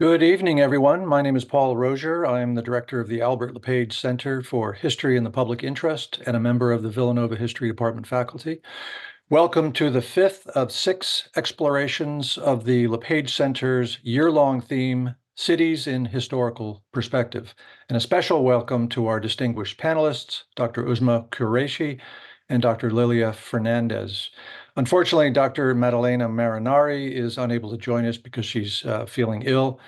Good evening, everyone. My name is Paul Rozier. I am the director of the Albert LePage Center for History and the Public Interest and a member of the Villanova History Department faculty. Welcome to the fifth of six explorations of the LePage Center's year-long theme, Cities in Historical Perspective. And a special welcome to our distinguished panelists, Dr. Uzma Qureshi and Dr. Lilia Fernandez. Unfortunately, Dr. Maddalena Marinari is unable to join us because she's feeling ill,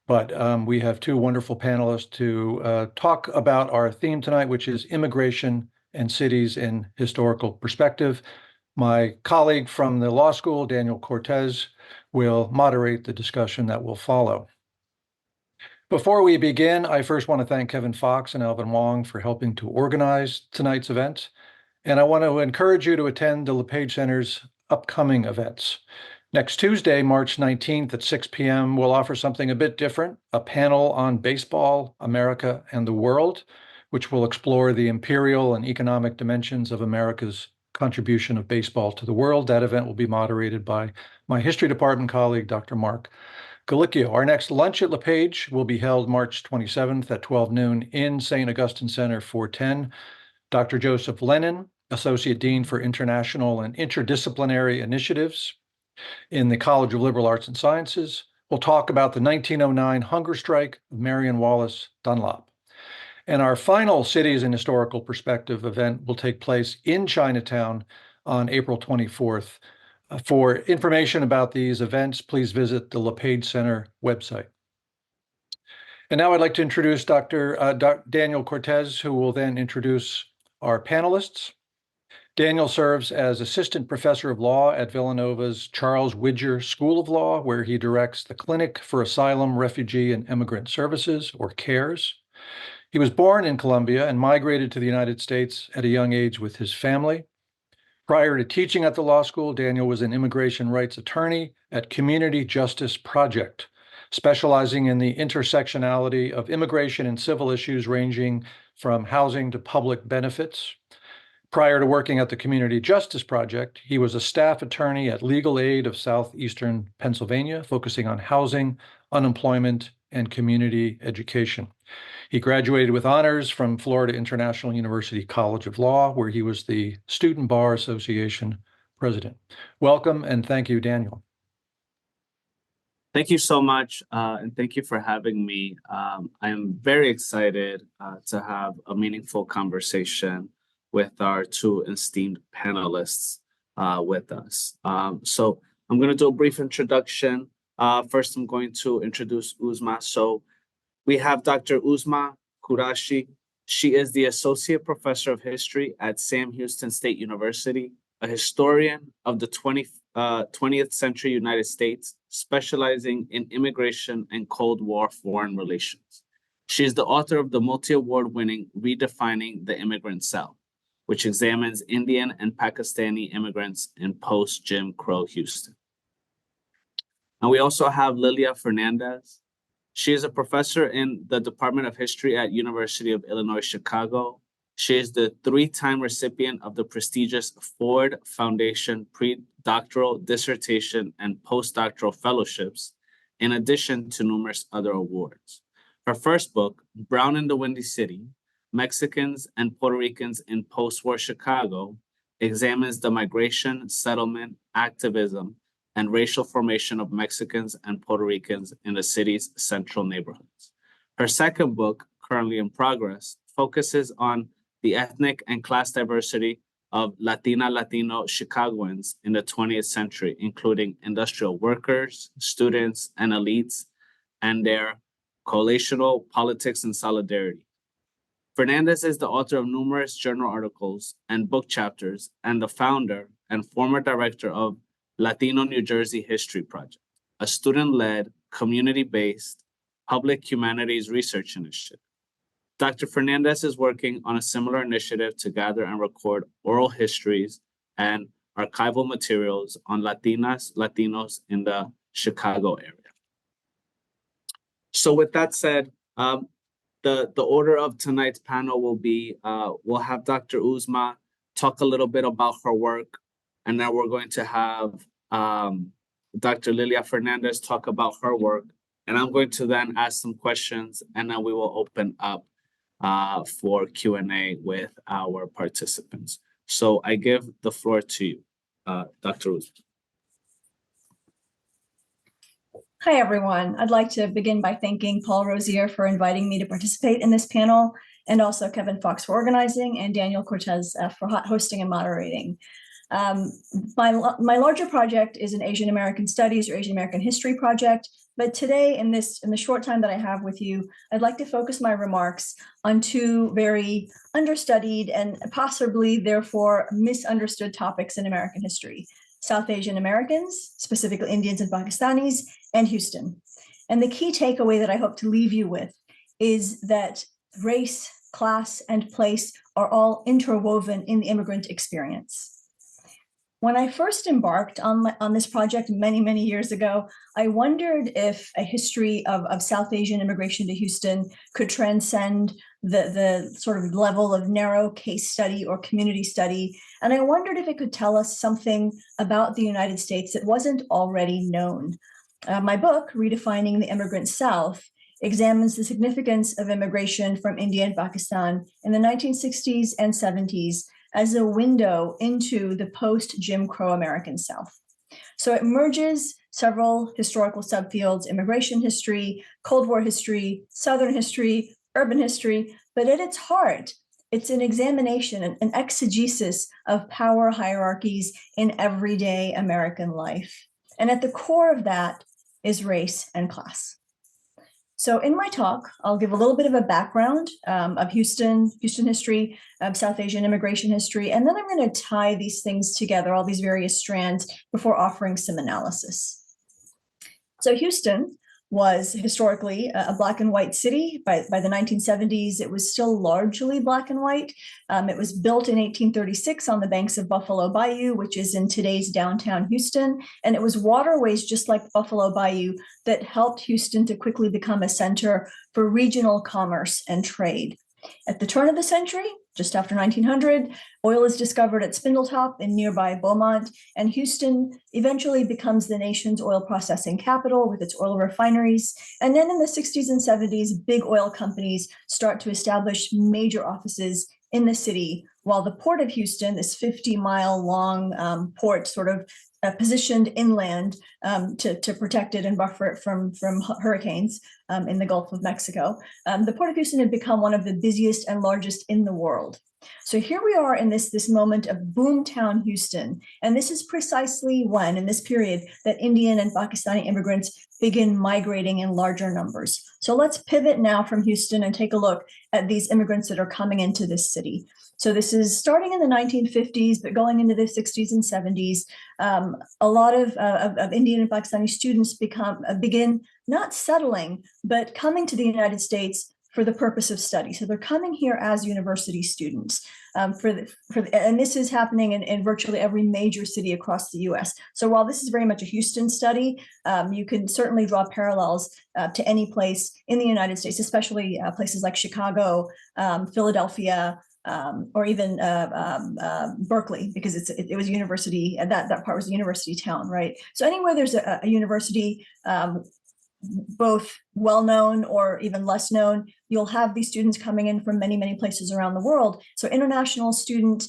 but we have two wonderful panelists to talk about our theme tonight, which is immigration and cities in historical perspective. My colleague from the law school, Daniel Cortes, will moderate the discussion that will follow. Before we begin, I first want to thank Kevin Fox and Alvin Wong for helping to organize tonight's event. And I want to encourage you to attend the LePage Center's upcoming events. Next Tuesday, March 19th at 6 p.m., we'll offer something a bit different, a panel on baseball, America, and the world, which will explore the imperial and economic dimensions of America's contribution of baseball to the world. That event will be moderated by my history department colleague, Dr. Mark Galicchio. Our next lunch at LePage will be held March 27th at 12 noon in St. Augustine Center 410. Dr. Joseph Lennon, Associate Dean for International and Interdisciplinary Initiatives in the College of Liberal Arts and Sciences, will talk about the 1909 hunger strike of Marion Wallace Dunlop. And our final Cities in Historical Perspective event will take place in Chinatown on April 24th. For information about these events, please visit the LePage Center website. And now I'd like to introduce Dr. Daniel Cortes, who will then introduce our panelists. Daniel serves as Assistant Professor of Law at Villanova's Charles Widger School of Law, where he directs the Clinic for Asylum, Refugee, and Emigrant Services, or CARES. He was born in Colombia and migrated to the United States at a young age with his family. Prior to teaching at the law school, Daniel was an immigration rights attorney at Community Justice Project, specializing in the intersectionality of immigration and civil issues ranging from housing to public benefits. Prior to working at the Community Justice Project, he was a staff attorney at Legal Aid of Southeastern Pennsylvania, focusing on housing, unemployment, and community education. He graduated with honors from Florida International University College of Law, where he was the Student Bar Association president. Welcome, and thank you, Daniel. Thank you so much, and thank you for having me. I am very excited to have a meaningful conversation with our two esteemed panelists with us. So I'm going to do a brief introduction. First, I'm going to introduce Uzma. So we have Dr. Uzma Qureshi. She is the Associate Professor of History at Sam Houston State University, a historian of the 20th century United States, specializing in immigration and Cold War foreign relations. She is the author of the multi-award-winning Redefining the Immigrant Cell, which examines Indian and Pakistani immigrants in post-Jim Crow Houston. And we also have Lilia Fernandez. She is a professor in the Department of History at University of Illinois, Chicago. She is the three-time recipient of the prestigious Ford Foundation pre-doctoral, dissertation, and postdoctoral fellowships, in addition to numerous other awards. Her first book, Brown in the Windy City, Mexicans and Puerto Ricans in Post-War Chicago, examines the migration, settlement, activism, and racial formation of Mexicans and Puerto Ricans in the city's central neighborhoods. Her second book, currently in progress, focuses on the ethnic and class diversity of Latino Chicagoans in the 20th century, including industrial workers, students, and elites, and their coalitional politics and solidarity. Fernandez is the author of numerous journal articles and book chapters, and the founder and former director of Latino New Jersey History Project, a student-led, community-based public humanities research initiative. Dr. Fernandez is working on a similar initiative to gather and record oral histories and archival materials on Latinos in the Chicago area. So with that said, the order of tonight's panel will be, we'll have Dr. Uzma talk a little bit about her work, and then we're going to have Dr. Lilia Fernandez talk about her work, and I'm going to then ask some questions, and then we will open up for Q&A with our participants. So I give the floor to you, Dr. Ruth. Hi, everyone. I'd like to begin by thanking Paul Rosier for inviting me to participate in this panel, and also Kevin Fox for organizing, and Daniel Cortes for hosting and moderating. My larger project is an Asian American Studies or Asian American History project, but today in the short time that I have with you, I'd like to focus my remarks on two very understudied and possibly therefore misunderstood topics in American history: South Asian Americans, specifically Indians and Pakistanis, and Houston. And the key takeaway that I hope to leave you with is that race, class, and place are all interwoven in the immigrant experience. When I first embarked on this project many years ago, I wondered if a history of South Asian immigration to Houston could transcend the sort of level of narrow case study or community study. And I wondered if it could tell us something about the United States that wasn't already known. My book, Redefining the Immigrant South, examines the significance of immigration from India and Pakistan in the 1960s and 70s as a window into the post-Jim Crow American South. So it merges several historical subfields: immigration history, Cold War history, Southern history, urban history, but at its heart, it's an examination, an exegesis of power hierarchies in everyday American life. And at the core of that is race and class. So in my talk, I'll give a little bit of a background of Houston history, South Asian immigration history, and then I'm going to tie these things together, all these various strands, before offering some analysis. So Houston was historically a black and white city. By the 1970s, it was still largely black and white. It was built in 1836 on the banks of Buffalo Bayou, which is in today's downtown Houston. And it was waterways just like Buffalo Bayou that helped Houston to quickly become a center for regional commerce and trade. At the turn of the century, just after 1900, oil is discovered at Spindletop in nearby Beaumont, and Houston eventually becomes the nation's oil processing capital with its oil refineries. And then in the 60s and 70s, big oil companies start to establish major offices in the city, while the Port of Houston, this 50-mile long port sort of positioned inland to protect it and buffer it from hurricanes in the Gulf of Mexico. The Port of Houston had become one of the busiest and largest in the world. So here we are in this moment of boomtown Houston, and this is precisely when, in this period, that Indian and Pakistani immigrants begin migrating in larger numbers. So let's pivot now from Houston and take a look at these immigrants that are coming into this city. So this is starting in the 1950s, but going into the 60s and 70s. A lot of Indian and Pakistani students begin not settling, but coming to the United States for the purpose of study. So they're coming here as university students. And this is happening in virtually every major city across the US. So while this is very much a Houston study, you can certainly draw parallels to any place in the United States, especially places like Chicago, Philadelphia, or even Berkeley, because it was a university, and that part was a university town, right? So anywhere there's a university, both well-known or even less known, you'll have these students coming in from many places around the world. So international student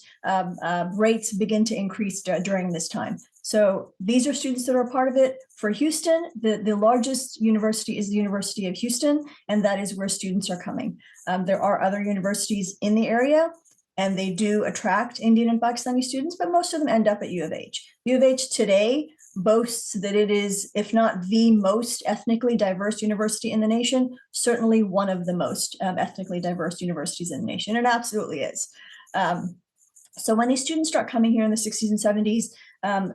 rates begin to increase during this time. So these are students that are a part of it. For Houston, the largest university is the University of Houston, and that is where students are coming. There are other universities in the area, and they do attract Indian and Pakistani students, but most of them end up at U of H. U of H today boasts that it is, if not the most ethnically diverse university in the nation, certainly one of the most ethnically diverse universities in the nation. It absolutely is. So when these students start coming here in the 60s and 70s,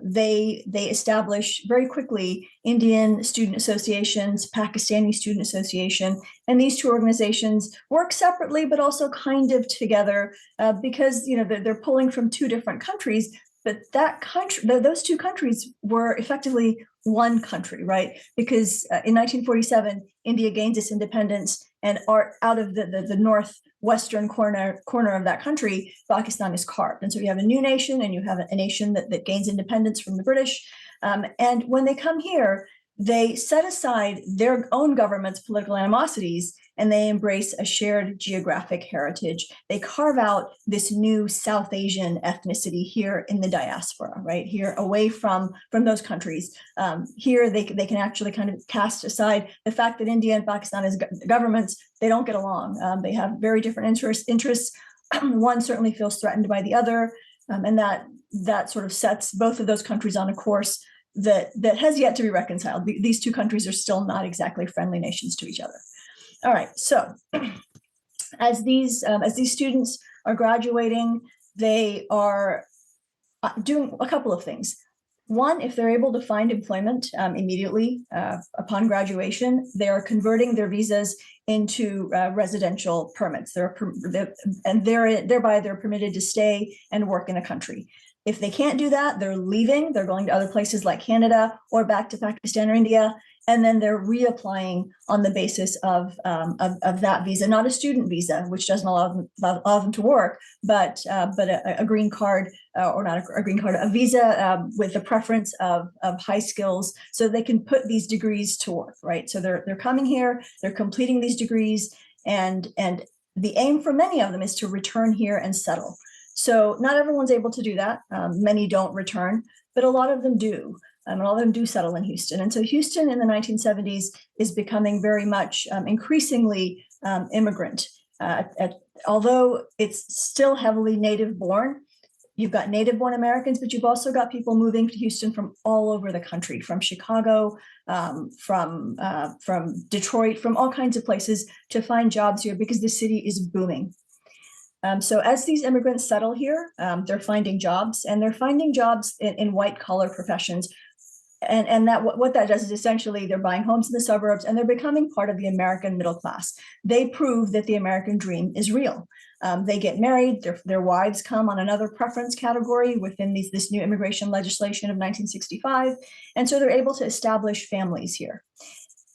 they establish very quickly Indian student associations, Pakistani student association, and these two organizations work separately, but also kind of together because they're pulling from two different countries. But those two countries were effectively one country, right? Because in 1947, India gains its independence, and out of the northwestern corner of that country, Pakistan is carved. And so you have a new nation, and you have a nation that gains independence from the British. And when they come here, they set aside their own government's political animosities and they embrace a shared geographic heritage. They carve out this new South Asian ethnicity here in the diaspora, right? Here away from those countries. Here they can actually kind of cast aside the fact that India and Pakistan as governments, they don't get along. They have very different interests. One certainly feels threatened by the other. And that sort of sets both of those countries on a course that has yet to be reconciled. These two countries are still not exactly friendly nations to each other. All right, so as these students are graduating, they are doing a couple of things. One, if they're able to find employment immediately upon graduation, they are converting their visas into residential permits. And thereby they're permitted to stay and work in a country. If they can't do that, they're leaving. They're going to other places like Canada or back to Pakistan or India, and then they're reapplying on the basis of that visa, not a student visa, which doesn't allow them to work, but a green card or not a green card, a visa with the preference of high skills, so they can put these degrees to work, right? So they're coming here, they're completing these degrees, and the aim for many of them is to return here and settle. So not everyone's able to do that. Many don't return, but a lot of them do. And all of them do settle in Houston. And so Houston in the 1970s is becoming very much increasingly immigrant. Although it's still heavily native born, you've got native born Americans, but you've also got people moving to Houston from all over the country, from Chicago, from Detroit, from all kinds of places to find jobs here because the city is booming. So as these immigrants settle here, they're finding jobs, and they're finding jobs in white collar professions. And that what that does is essentially they're buying homes in the suburbs and they're becoming part of the American middle class. They prove that the American dream is real. They get married, their wives come on another preference category within this new immigration legislation of 1965. And so they're able to establish families here.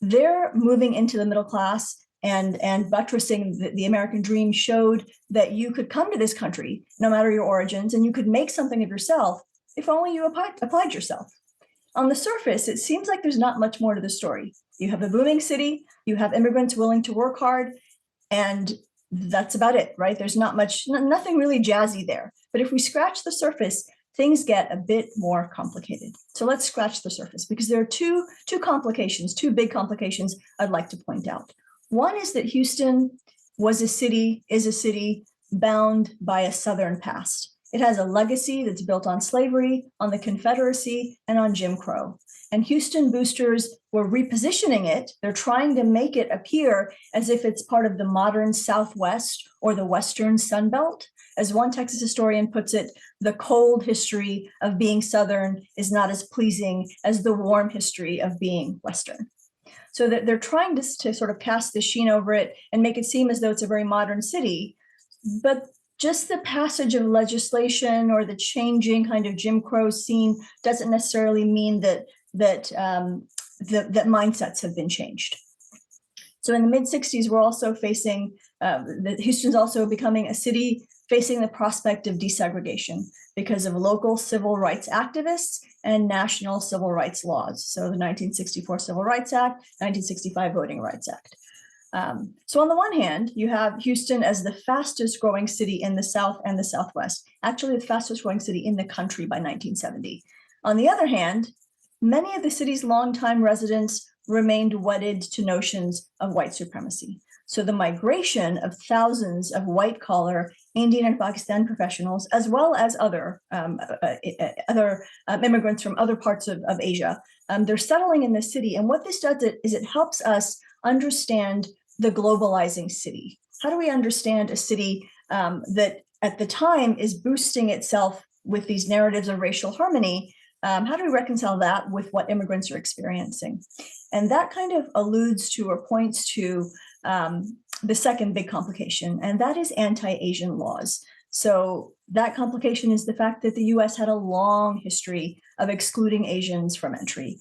They're moving into the middle class and buttressing the American dream showed that you could come to this country, no matter your origins, and you could make something of yourself if only you applied yourself. On the surface, it seems like there's not much more to the story. You have a booming city, you have immigrants willing to work hard, and that's about it, right? There's nothing really jazzy there. But if we scratch the surface, things get a bit more complicated. So let's scratch the surface because there are two big complications I'd like to point out. One is that Houston is a city bound by a Southern past. It has a legacy that's built on slavery, on the Confederacy, and on Jim Crow. And Houston boosters were repositioning it. They're trying to make it appear as if it's part of the modern Southwest or the Western Sun Belt. As one Texas historian puts it, the cold history of being Southern is not as pleasing as the warm history of being Western. So that they're trying to sort of cast the sheen over it and make it seem as though it's a very modern city. But just the passage of legislation or the changing kind of Jim Crow scene doesn't necessarily mean that mindsets have been changed. So in the mid-60s, we're also facing, Houston's also becoming a city facing the prospect of desegregation because of local civil rights activists and national civil rights laws. So the 1964 Civil Rights Act, 1965 Voting Rights Act. So on the one hand, you have Houston as the fastest growing city in the South and the Southwest, actually the fastest growing city in the country by 1970. On the other hand, many of the city's longtime residents remained wedded to notions of white supremacy. So the migration of thousands of white collar Indian and Pakistan professionals, as well as other immigrants from other parts of Asia, they're settling in the city. And what this does is it helps us understand the globalizing city. How do we understand a city that at the time is boosting itself with these narratives of racial harmony? How do we reconcile that with what immigrants are experiencing? And that kind of alludes to or points to the second big complication, and that is anti-Asian laws. So that complication is the fact that the US had a long history of excluding Asians from entry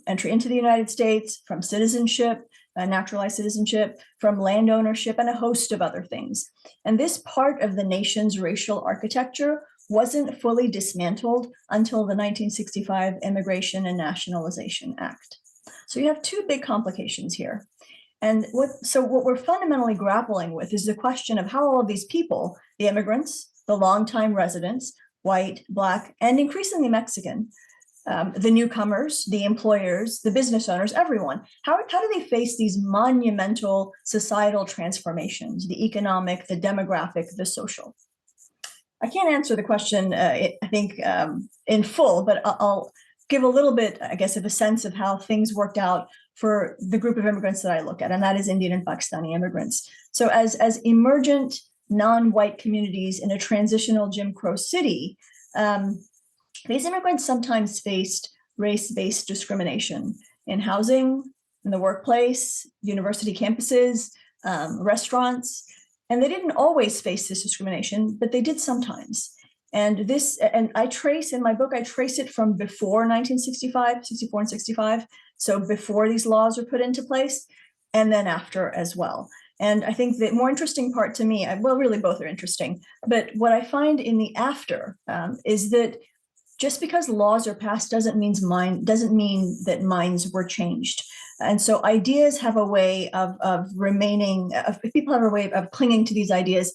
into the United States, from citizenship, naturalized citizenship, from land ownership, and a host of other things. And this part of the nation's racial architecture wasn't fully dismantled until the 1965 Immigration and Nationalization Act. So you have two big complications here. And what we're fundamentally grappling with is the question of how all of these people, the immigrants, the longtime residents, white, Black, and increasingly Mexican, the newcomers, the employers, the business owners, everyone, how do they face these monumental societal transformations, the economic, the demographic, the social? I can't answer the question, I think, in full, but I'll give a little bit, I guess, of a sense of how things worked out for the group of immigrants that I look at, and that is Indian and Pakistani immigrants. So as emergent non-white communities in a transitional Jim Crow city, these immigrants sometimes faced race-based discrimination in housing, in the workplace, university campuses, restaurants, and they didn't always face this discrimination, but they did sometimes. And I trace in my book, I trace it from before 1965, 64 and 65. So before these laws were put into place, and then after as well. And I think the more interesting part to me, well, really both are interesting, but what I find in the after is that just because laws are passed doesn't mean that minds were changed. And so ideas have a way of remaining, people have a way of clinging to these ideas,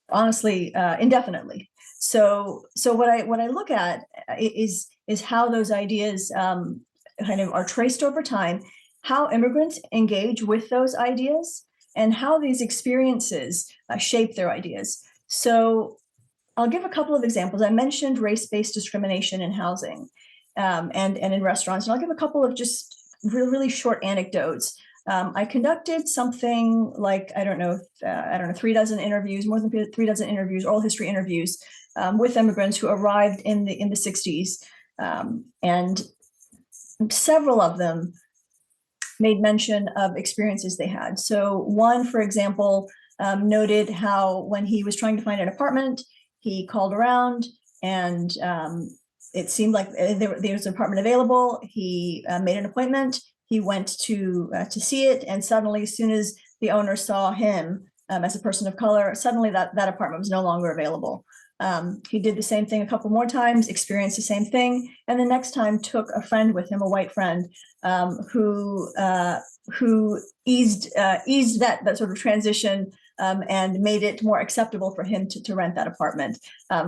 honestly, indefinitely. So what I look at is how those ideas kind of are traced over time, how immigrants engage with those ideas, and how these experiences shape their ideas. So I'll give a couple of examples. I mentioned race-based discrimination in housing and in restaurants, and I'll give a couple of just really short anecdotes. I conducted something like, I don't know, 36 interviews, more than 36 interviews, oral history interviews with immigrants who arrived in the 60s. And several of them made mention of experiences they had. So one, for example, noted how when he was trying to find an apartment, he called around and it seemed like there was an apartment available. He made an appointment. He went to see it, and suddenly, as soon as the owner saw him as a person of color, suddenly that apartment was no longer available. He did the same thing a couple more times, experienced the same thing, and the next time took a friend with him, a white friend, who eased that sort of transition and made it more acceptable for him to rent that apartment.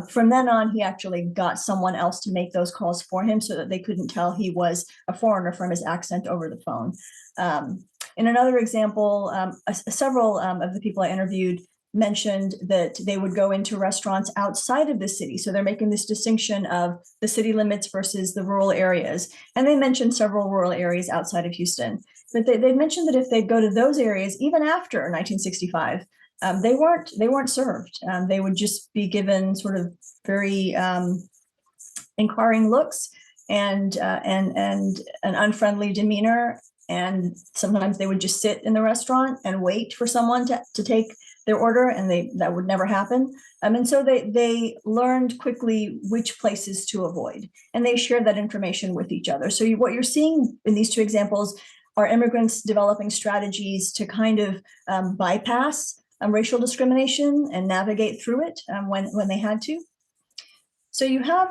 From then on, he actually got someone else to make those calls for him so that they couldn't tell he was a foreigner from his accent over the phone. In another example, several of the people I interviewed mentioned that they would go into restaurants outside of the city. So they're making this distinction of the city limits versus the rural areas. And they mentioned several rural areas outside of Houston. But they mentioned that if they go to those areas, even after 1965, they weren't served. They would just be given sort of very inquiring looks and an unfriendly demeanor. And sometimes they would just sit in the restaurant and wait for someone to take their order, and that would never happen. And so they learned quickly which places to avoid, and they shared that information with each other. So what you're seeing in these two examples are immigrants developing strategies to kind of bypass racial discrimination and navigate through it when they had to. So you have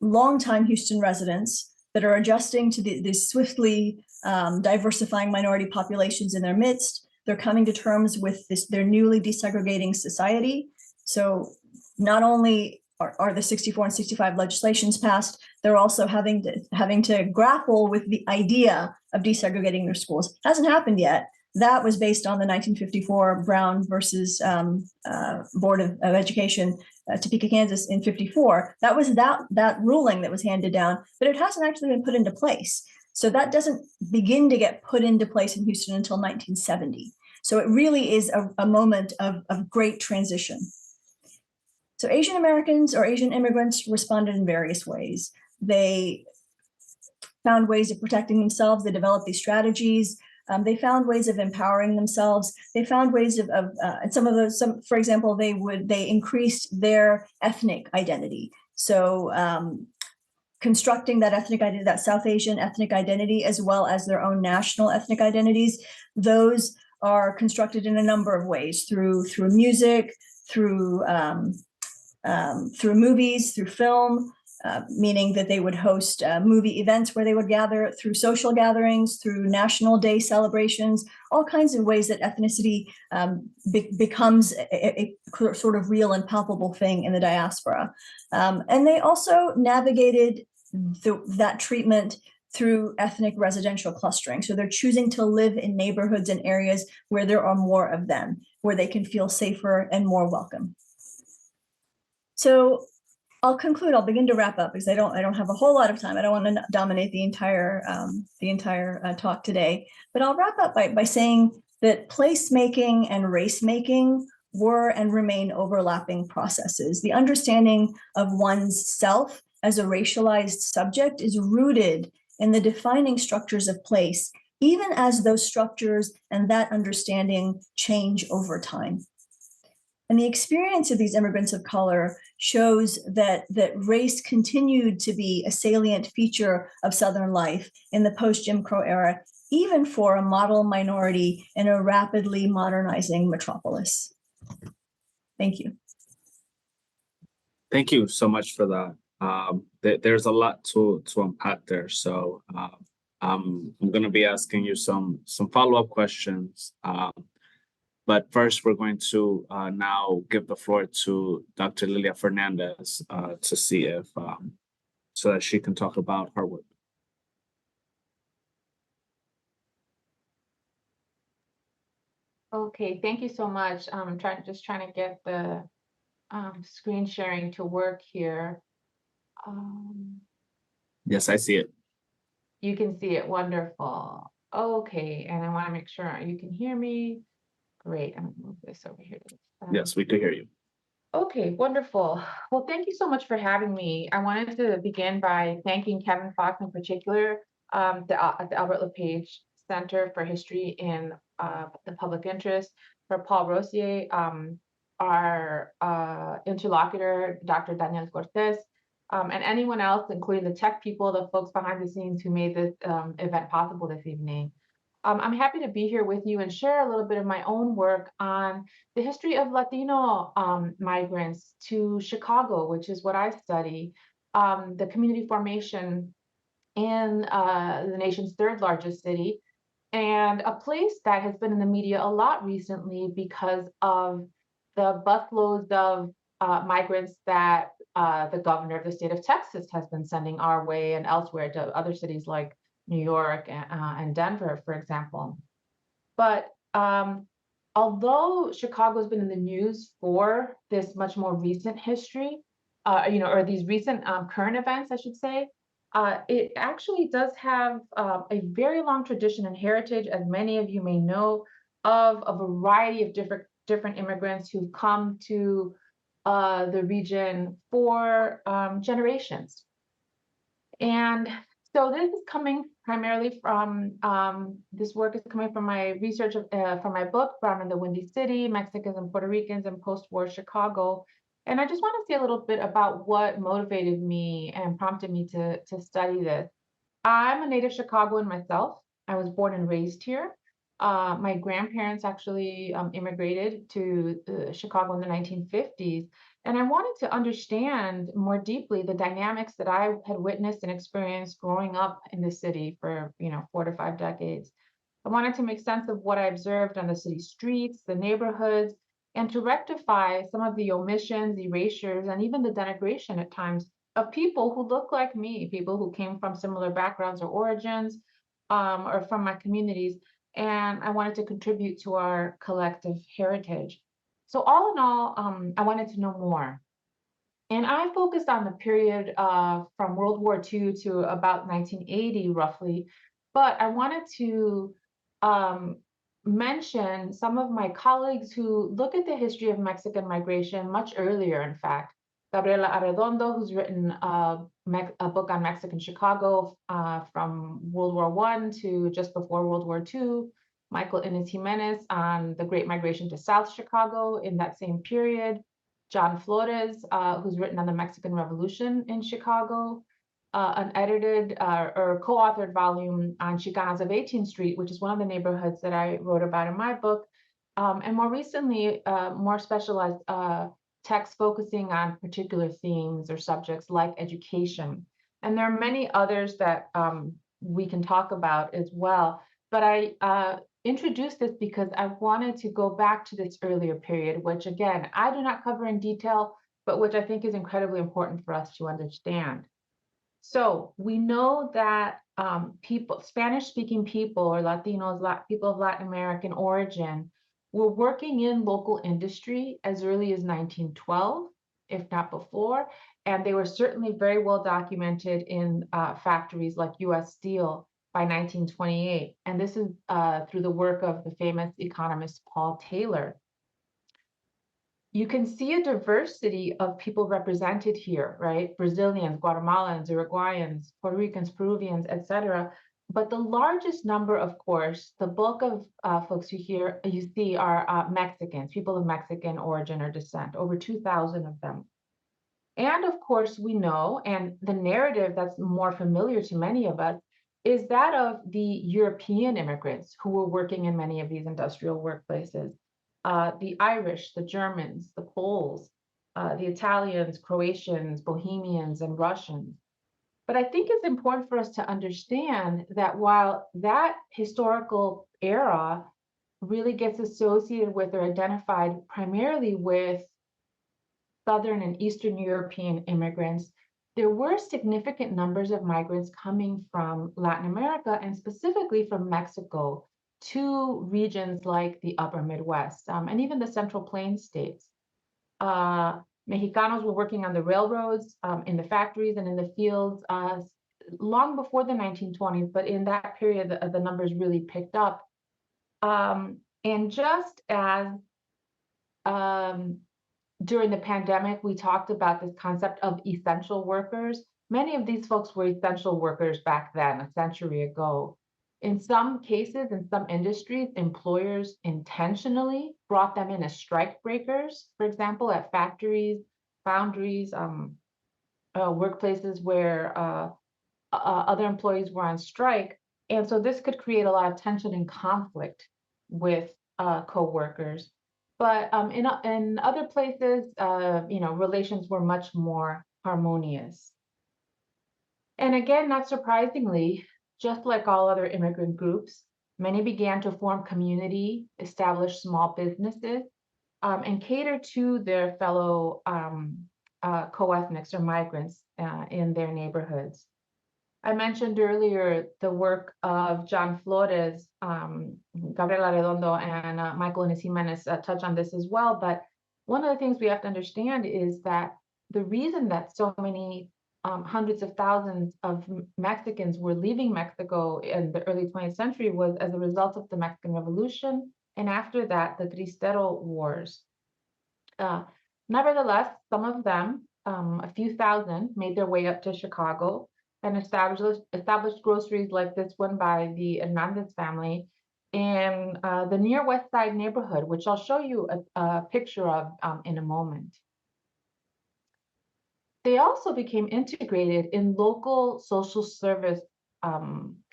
longtime Houston residents that are adjusting to these swiftly diversifying minority populations in their midst. They're coming to terms with their newly desegregating society. So not only are the 64 and 65 legislations passed, they're also having to grapple with the idea of desegregating their schools. Hasn't happened yet. That was based on the 1954 Brown versus Board of Education, Topeka, Kansas in 54. That was that ruling that was handed down, but it hasn't actually been put into place. So that doesn't begin to get put into place in Houston until 1970. So it really is a moment of great transition. So Asian Americans or Asian immigrants responded in various ways. They found ways of protecting themselves. They developed these strategies. They found ways of empowering themselves. They found ways of for example, they increased their ethnic identity. So constructing that ethnic identity, that South Asian ethnic identity, as well as their own national ethnic identities. Those are constructed in a number of ways, through music, through movies, through film, meaning that they would host movie events where they would gather, through social gatherings, through National Day celebrations, all kinds of ways that ethnicity becomes a sort of real and palpable thing in the diaspora. And they also navigated that treatment through ethnic residential clustering. So they're choosing to live in neighborhoods and areas where there are more of them, where they can feel safer and more welcome. So I'll conclude. I'll begin to wrap up because I don't have a whole lot of time. I don't want to dominate the entire talk today. But I'll wrap up by saying that placemaking and race making were and remain overlapping processes. The understanding of one's self as a racialized subject is rooted in the defining structures of place, even as those structures and that understanding change over time. And the experience of these immigrants of color shows that race continued to be a salient feature of Southern life in the post-Jim Crow era, even for a model minority in a rapidly modernizing metropolis. Thank you. Thank you so much for that. There's a lot to unpack there. So I'm going to be asking you some follow-up questions. But first, we're going to now give the floor to Dr. Lilia Fernandez to see if, so that she can talk about her work. Okay, thank you so much. I'm just trying to get the screen sharing to work here. Yes, I see it. You can see it, wonderful. Okay, and I want to make sure you can hear me. Great, I'm gonna move this over here to the side. Yes, we can hear you. Okay, wonderful. Well, thank you so much for having me. I wanted to begin by thanking Kevin Fox in particular, at the Albert LePage Center for History in the Public Interest, for Paul Rosier, our interlocutor, Dr. Daniel Cortes, and anyone else, including the tech people, the folks behind the scenes who made this event possible this evening. I'm happy to be here with you and share a little bit of my own work on the history of Latino migrants to Chicago, which is what I study, the community formation in the nation's third largest city, and a place that has been in the media a lot recently because of the busloads of migrants that the governor of the state of Texas has been sending our way and elsewhere to other cities like New York and Denver, for example. But although Chicago's been in the news for this much more recent history, or these recent current events, I should say, it actually does have a very long tradition and heritage, as many of you may know, of a variety of different immigrants who've come to the region for generations. And so this is coming primarily from, this work is coming from my research from my book, Brown in the Windy City, Mexicans and Puerto Ricans in Post-War Chicago. And I just want to say a little bit about what motivated me and prompted me to study this. I'm a native Chicagoan myself. I was born and raised here. My grandparents actually immigrated to Chicago in the 1950s. And I wanted to understand more deeply the dynamics that I had witnessed and experienced growing up in the city for 4 to 5 decades. I wanted to make sense of what I observed on the city streets, the neighborhoods, and to rectify some of the omissions, erasures, and even the denigration at times of people who look like me, people who came from similar backgrounds or origins, or from my communities. And I wanted to contribute to our collective heritage. So all in all, I wanted to know more. And I focused on the period from World War II to about 1980, roughly. But I wanted to mention some of my colleagues who look at the history of Mexican migration much earlier, in fact. Gabriela Arredondo, who's written a book on Mexican Chicago from World War I to just before World War II. Michael Inez Jimenez on the Great Migration to South Chicago in that same period. John Flores, who's written on the Mexican Revolution in Chicago. An edited or co-authored volume on Chicanas of 18th Street, which is one of the neighborhoods that I wrote about in my book. And more recently, more specialized texts focusing on particular themes or subjects like education. And there are many others that we can talk about as well. But I introduced this because I wanted to go back to this earlier period, which again, I do not cover in detail, but which I think is incredibly important for us to understand. So we know that Spanish-speaking people or Latinos, people of Latin American origin, were working in local industry as early as 1912, if not before, and they were certainly very well documented in factories like U.S. Steel by 1928. And this is through the work of the famous economist Paul Taylor. You can see a diversity of people represented here, right? Brazilians, Guatemalans, Uruguayans, Puerto Ricans, Peruvians, etc. But the largest number, of course, the bulk of folks you see are Mexicans, people of Mexican origin or descent, over 2,000 of them. And of course, we know, and the narrative that's more familiar to many of us is that of the European immigrants who were working in many of these industrial workplaces. The Irish, the Germans, the Poles, the Italians, Croatians, Bohemians, and Russians. But I think it's important for us to understand that while that historical era really gets associated with or identified primarily with Southern and Eastern European immigrants, there were significant numbers of migrants coming from Latin America and specifically from Mexico to regions like the Upper Midwest and even the Central Plains states. Mexicanos were working on the railroads, in the factories and in the fields long before the 1920s, but in that period, the numbers really picked up. And just as during the pandemic, we talked about this concept of essential workers. Many of these folks were essential workers back then, a century ago. In some cases, in some industries, employers intentionally brought them in as strike breakers, for example, at factories, foundries, workplaces where other employees were on strike. And so this could create a lot of tension and conflict with co-workers. But in other places, relations were much more harmonious. And again, not surprisingly, just like all other immigrant groups, many began to form community, establish small businesses, and cater to their fellow co-ethnics or migrants in their neighborhoods. I mentioned earlier the work of John Flores, Gabriela Redondo, and Michael Inez Jimenez touch on this as well. But one of the things we have to understand is that the reason that so many hundreds of thousands of Mexicans were leaving Mexico in the early 20th century was as a result of the Mexican Revolution, and after that, the Cristero Wars. Nevertheless, some of them, a few thousand, made their way up to Chicago and established groceries like this one by the Hernandez family in the near West Side neighborhood, which I'll show you a picture of in a moment. They also became integrated in local social service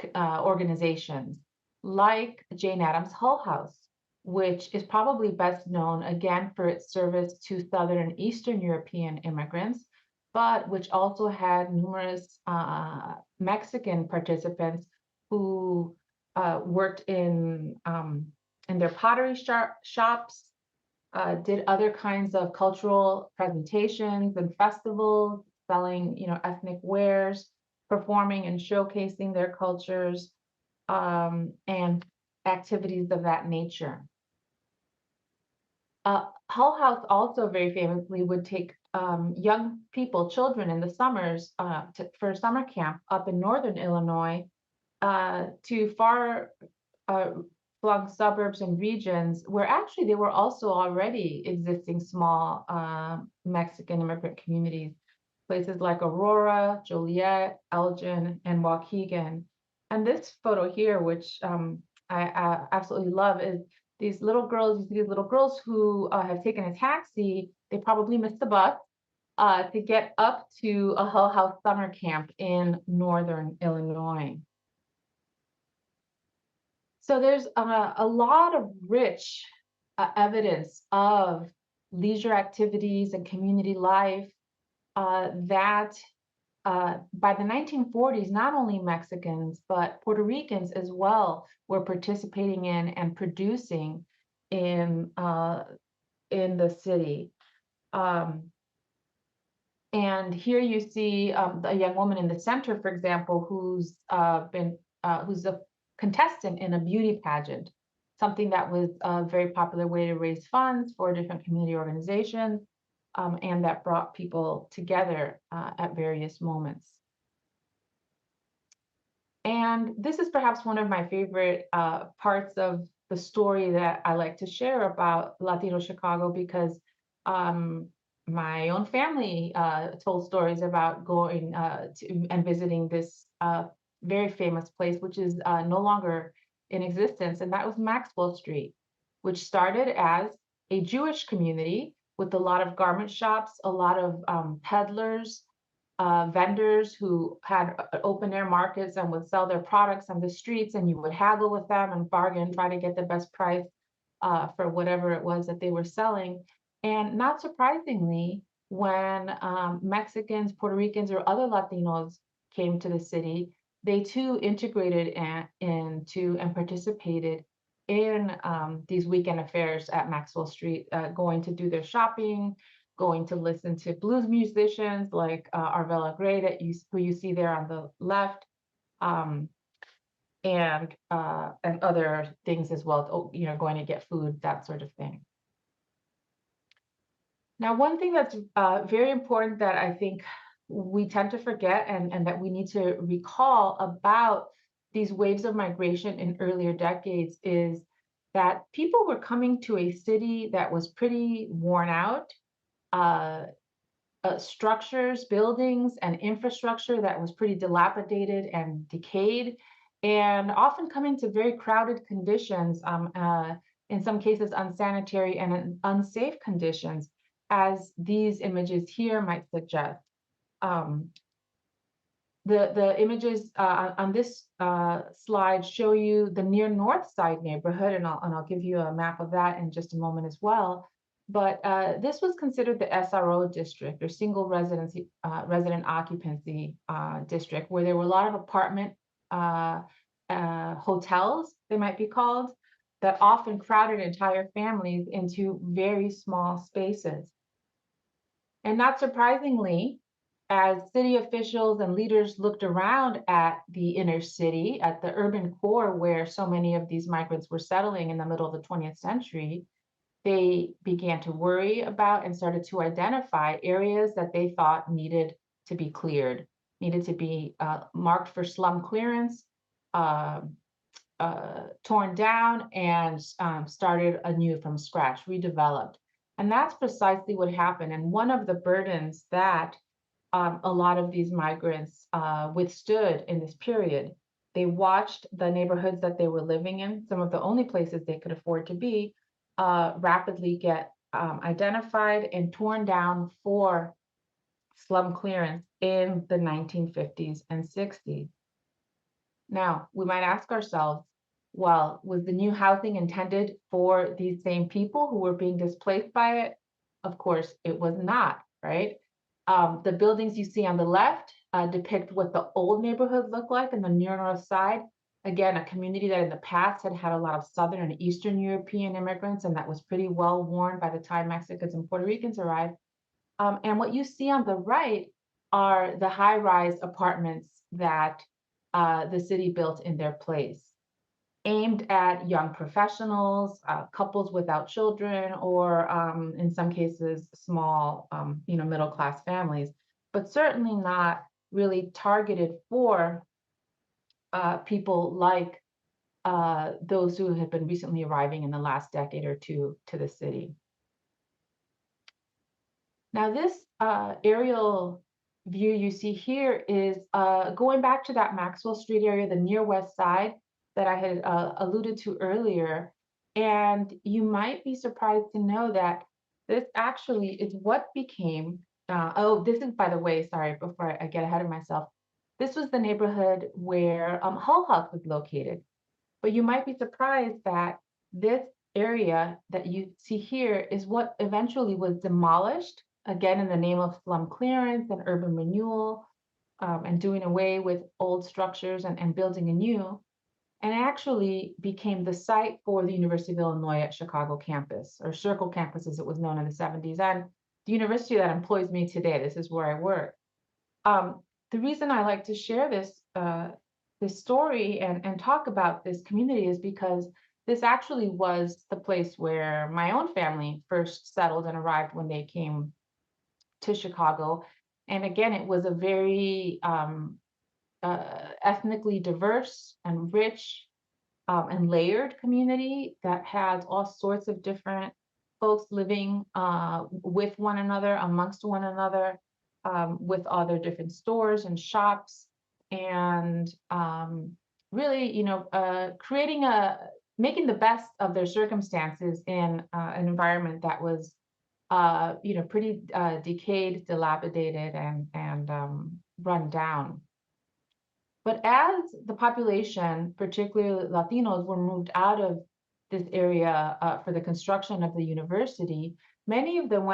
organizations like Jane Addams Hull House, which is probably best known again for its service to Southern and Eastern European immigrants, but which also had numerous Mexican participants who worked in their pottery shops, did other kinds of cultural presentations and festivals, selling, ethnic wares, performing and showcasing their cultures, and activities of that nature. Hull House also very famously would take young people, children in the summers for summer camp up in northern Illinois to far flung suburbs and regions where actually there were also already existing small Mexican immigrant communities, places like Aurora, Joliet, Elgin, and Waukegan. And this photo here, which I absolutely love, is these little girls. You see these little girls who have taken a taxi. They probably missed the bus to get up to a Hull House summer camp in northern Illinois. So there's a lot of rich evidence of leisure activities and community life that by the 1940s, not only Mexicans, but Puerto Ricans as well were participating in and producing in the city. And here you see a young woman in the center, for example, who's a contestant in a beauty pageant, something that was a very popular way to raise funds for different community organizations, and that brought people together at various moments. And this is perhaps one of my favorite parts of the story that I like to share about Latino Chicago, because my own family told stories about going to and visiting this very famous place, which is no longer in existence, and that was Maxwell Street, which started as a Jewish community with a lot of garment shops, a lot of peddlers, vendors who had open air markets and would sell their products on the streets, and you would haggle with them and bargain, try to get the best price for whatever it was that they were selling. And not surprisingly, when Mexicans, Puerto Ricans, or other Latinos came to the city, they too integrated into and participated in these weekend affairs at Maxwell Street, going to do their shopping, going to listen to blues musicians like Arvela Gray, who you see there on the left, and other things as well. You know, going to get food, that sort of thing. Now, one thing that's very important that I think we tend to forget and that we need to recall about these waves of migration in earlier decades is that people were coming to a city that was pretty worn out, structures, buildings, and infrastructure that was pretty dilapidated and decayed, and often coming to very crowded conditions, in some cases unsanitary and unsafe conditions, as these images here might suggest. The images on this slide show you the near North Side neighborhood, and I'll give you a map of that in just a moment as well. But this was considered the SRO district, or single resident occupancy district, where there were a lot of apartment hotels, they might be called, that often crowded entire families into very small spaces. And not surprisingly, as city officials and leaders looked around at the inner city, at the urban core where so many of these migrants were settling in the middle of the 20th century, they began to worry about and started to identify areas that they thought needed to be cleared, needed to be marked for slum clearance, torn down, and started anew from scratch, redeveloped. And that's precisely what happened. And one of the burdens that a lot of these migrants withstood in this period, they watched the neighborhoods that they were living in, some of the only places they could afford to be, rapidly get identified and torn down for slum clearance in the 1950s and 60s. Now, we might ask ourselves, well, was the new housing intended for these same people who were being displaced by it? Of course, it was not, right? The buildings you see on the left depict what the old neighborhood looked like in the near North Side. Again, a community that in the past had a lot of Southern and Eastern European immigrants, and that was pretty well worn by the time Mexicans and Puerto Ricans arrived. And what you see on the right are the high-rise apartments that the city built in their place, aimed at young professionals, couples without children, or in some cases, small, middle-class families, but certainly not really targeted for people like those who had been recently arriving in the last decade or two to the city. Now, this aerial view you see here is going back to that Maxwell Street area, the near West Side that I had alluded to earlier. And you might be surprised to know that this actually is what became, this is, by the way, sorry, before I get ahead of myself, this was the neighborhood where Hull House was located. But you might be surprised that this area that you see here is what eventually was demolished, again, in the name of slum clearance and urban renewal, and doing away with old structures and building anew, and actually became the site for the University of Illinois at Chicago campus, or Circle campus as it was known in the 70s, and the university that employs me today. This is where I work. The reason I like to share this story and talk about this community is because this actually was the place where my own family first settled and arrived when they came to Chicago. And again, it was a very ethnically diverse and rich and layered community that had all sorts of different folks living with one another, amongst one another, with all their different stores and shops, and really, making the best of their circumstances in an environment that was, pretty decayed, dilapidated, and run down. But as the population, particularly Latinos, were moved out of this area for the construction of the university, many of them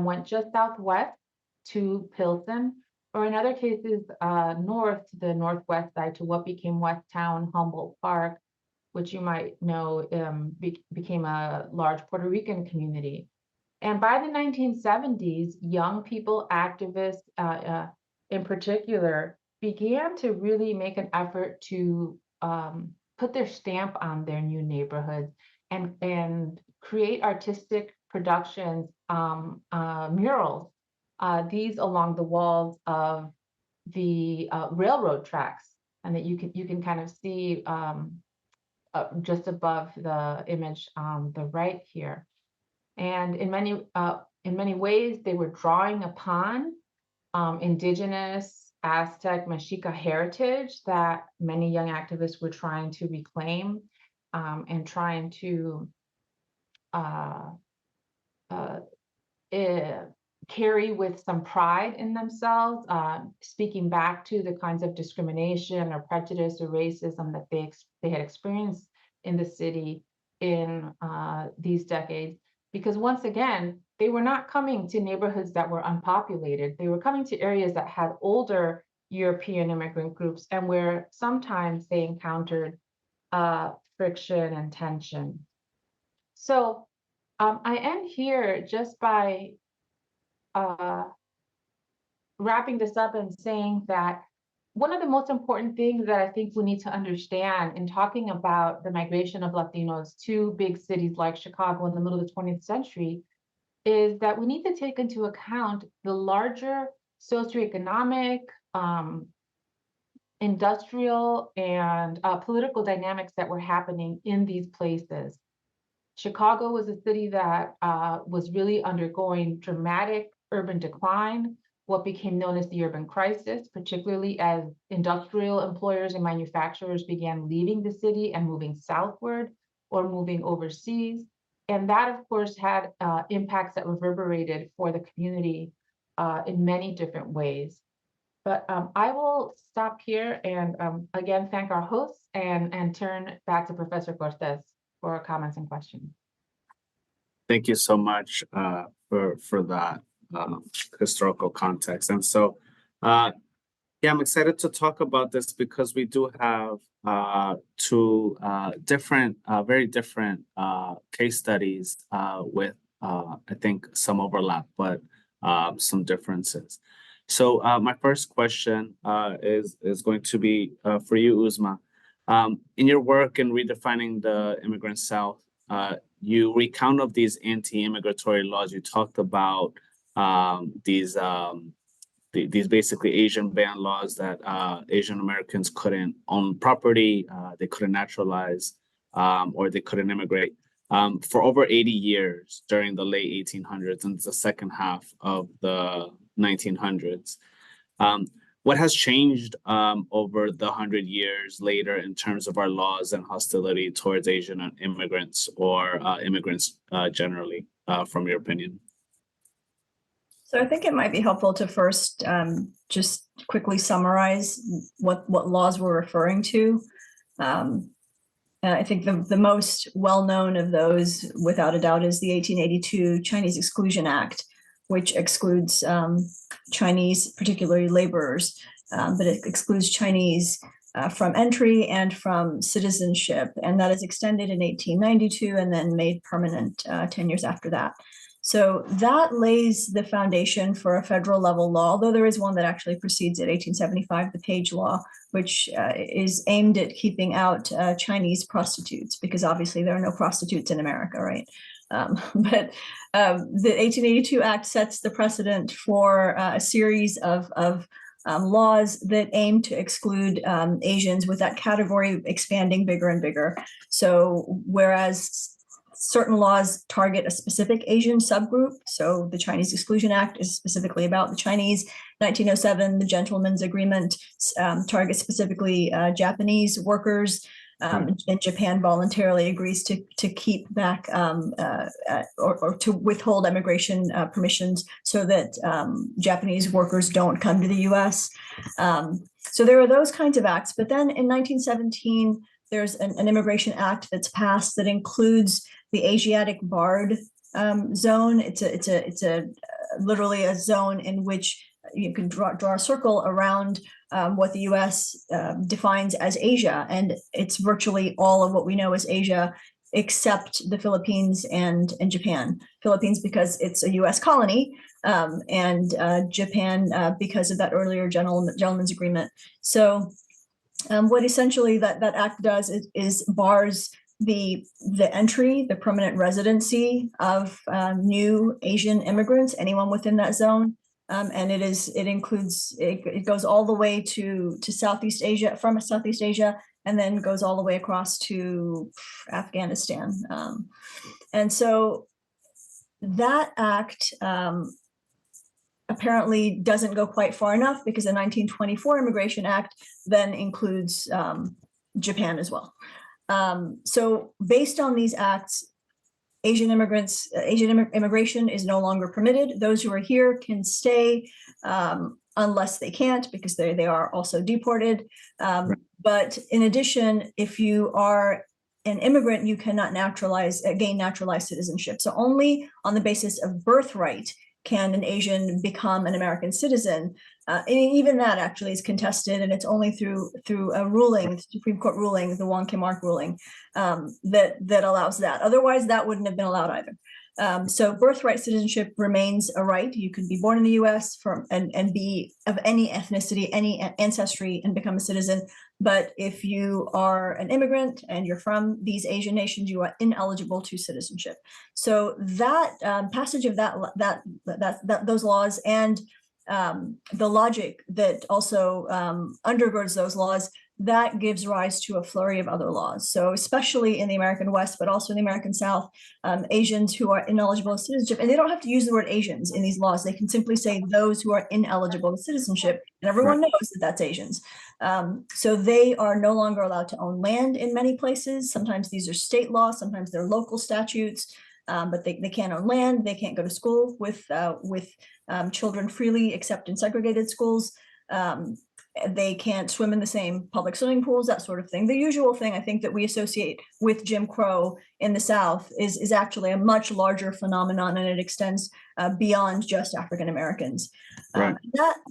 went just southwest to Pilsen, or in other cases, north to the northwest side to what became Westtown Humboldt Park, which you might know became a large Puerto Rican community. And by the 1970s, young people, activists in particular, began to really make an effort to put their stamp on their new neighborhoods and create artistic productions, murals, these along the walls of the railroad tracks, and that you can kind of see just above the image on the right here. And in many ways, they were drawing upon indigenous Aztec, Mexica heritage that many young activists were trying to reclaim, and trying to carry with some pride in themselves, speaking back to the kinds of discrimination or prejudice or racism that they had experienced in the city in these decades. Because once again, they were not coming to neighborhoods that were unpopulated. They were coming to areas that had older European immigrant groups, and where sometimes they encountered friction and tension. So I end here just by wrapping this up and saying that one of the most important things that I think we need to understand in talking about the migration of Latinos to big cities like Chicago in the middle of the 20th century is that we need to take into account the larger socioeconomic, industrial, and political dynamics that were happening in these places. Chicago was a city that was really undergoing dramatic urban decline, what became known as the urban crisis, particularly as industrial employers and manufacturers began leaving the city and moving southward or moving overseas. And that, of course, had impacts that reverberated for the community in many different ways. But I will stop here and again thank our hosts and turn back to Professor Cortes for comments and questions. Thank you so much for that historical context. And so, yeah, I'm excited to talk about this because we do have two different, very different case studies with, I think, some overlap, but some differences. So my first question is going to be for you, Uzma. In your work in redefining the immigrant South, you recount of these anti-immigratory laws. You talked about these basically Asian ban laws that Asian Americans couldn't own property, they couldn't naturalize, or they couldn't immigrate for over 80 years during the late 1800s and the second half of the 1900s. What has changed over the 100 years later in terms of our laws and hostility towards Asian immigrants or immigrants generally, from your opinion? So I think it might be helpful to first just quickly summarize what laws we're referring to. I think the most well-known of those, without a doubt, is the 1882 Chinese Exclusion Act, which excludes Chinese, particularly laborers, but it excludes Chinese from entry and from citizenship. And that is extended in 1892 and then made permanent 10 years after that. So that lays the foundation for a federal level law, although there is one that actually precedes it, 1875, the Page Law, which is aimed at keeping out Chinese prostitutes, because obviously there are no prostitutes in America, right? But the 1882 Act sets the precedent for a series of laws that aim to exclude Asians, with that category expanding bigger and bigger. So whereas certain laws target a specific Asian subgroup, so the Chinese Exclusion Act is specifically about the Chinese. 1907, the Gentleman's Agreement targets specifically Japanese workers. And Japan voluntarily agrees to keep back or to withhold immigration permissions so that Japanese workers don't come to the US. So there are those kinds of acts. But then in 1917, there's an Immigration Act that's passed that includes the Asiatic barred zone. It's literally a zone in which you can draw a circle around what the US defines as Asia, and it's virtually all of what we know as Asia, except the Philippines and Japan. Philippines because it's a US colony, and Japan because of that earlier gentleman's agreement. So what essentially that act does is bars the entry, the permanent residency of new Asian immigrants, anyone within that zone. And it goes all the way to Southeast Asia, from Southeast Asia, and then goes all the way across to Afghanistan. And so that act apparently doesn't go quite far enough, because the 1924 Immigration Act then includes Japan as well. So based on these acts, Asian immigration is no longer permitted. Those who are here can stay unless they can't, because they are also deported. But in addition, if you are an immigrant, you cannot gain naturalized citizenship. So only on the basis of birthright can an Asian become an American citizen. And even that actually is contested, and it's only through a ruling, the Supreme Court ruling, the Wong Kim Ark ruling, that allows that. Otherwise, that wouldn't have been allowed either. So birthright citizenship remains a right. You can be born in the US and be of any ethnicity, any ancestry, and become a citizen. But if you are an immigrant and you're from these Asian nations, you are ineligible to citizenship. So that passage of those laws and the logic that also undergirds those laws, that gives rise to a flurry of other laws. So especially in the American West, but also in the American South, Asians who are ineligible to citizenship, and they don't have to use the word Asians in these laws. They can simply say those who are ineligible to citizenship, and everyone knows that that's Asians. So they are no longer allowed to own land in many places. Sometimes these are state laws, sometimes they're local statutes, but they can't own land. They can't go to school with children freely, except in segregated schools. They can't swim in the same public swimming pools, that sort of thing. The usual thing I think that we associate with Jim Crow in the South is actually a much larger phenomenon, and it extends beyond just African Americans. Right.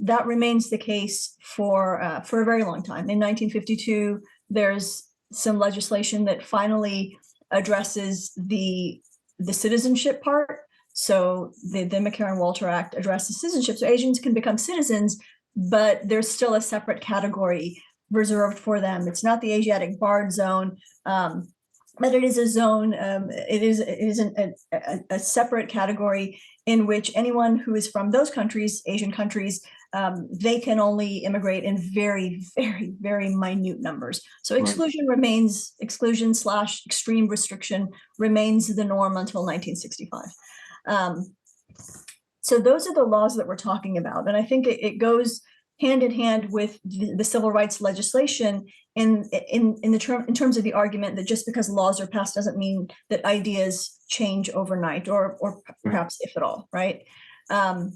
That remains the case for a very long time. In 1952, there's some legislation that finally addresses the citizenship part. So the McCarran-Walter Act addresses citizenship, so Asians can become citizens, but there's still a separate category reserved for them. It's not the Asiatic barred zone, but it is a zone. It is a separate category in which anyone who is from those countries, Asian countries, they can only immigrate in very, very, very minute numbers. So exclusion remains, exclusion/extreme restriction remains the norm until 1965. So those are the laws that we're talking about. And I think it goes hand in hand with the civil rights legislation in terms of the argument that just because laws are passed doesn't mean that ideas change overnight, or perhaps if at all, right? And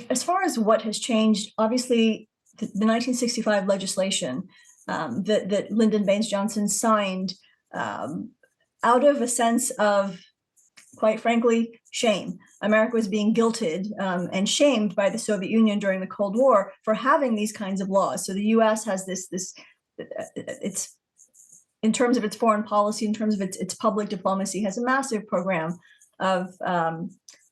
as far as what has changed, obviously the 1965 legislation that Lyndon Baines Johnson signed out of a sense of, quite frankly, shame. America was being guilted and shamed by the Soviet Union during the Cold War for having these kinds of laws. So the U.S. has it's in terms of its foreign policy, in terms of its public diplomacy, has a massive program of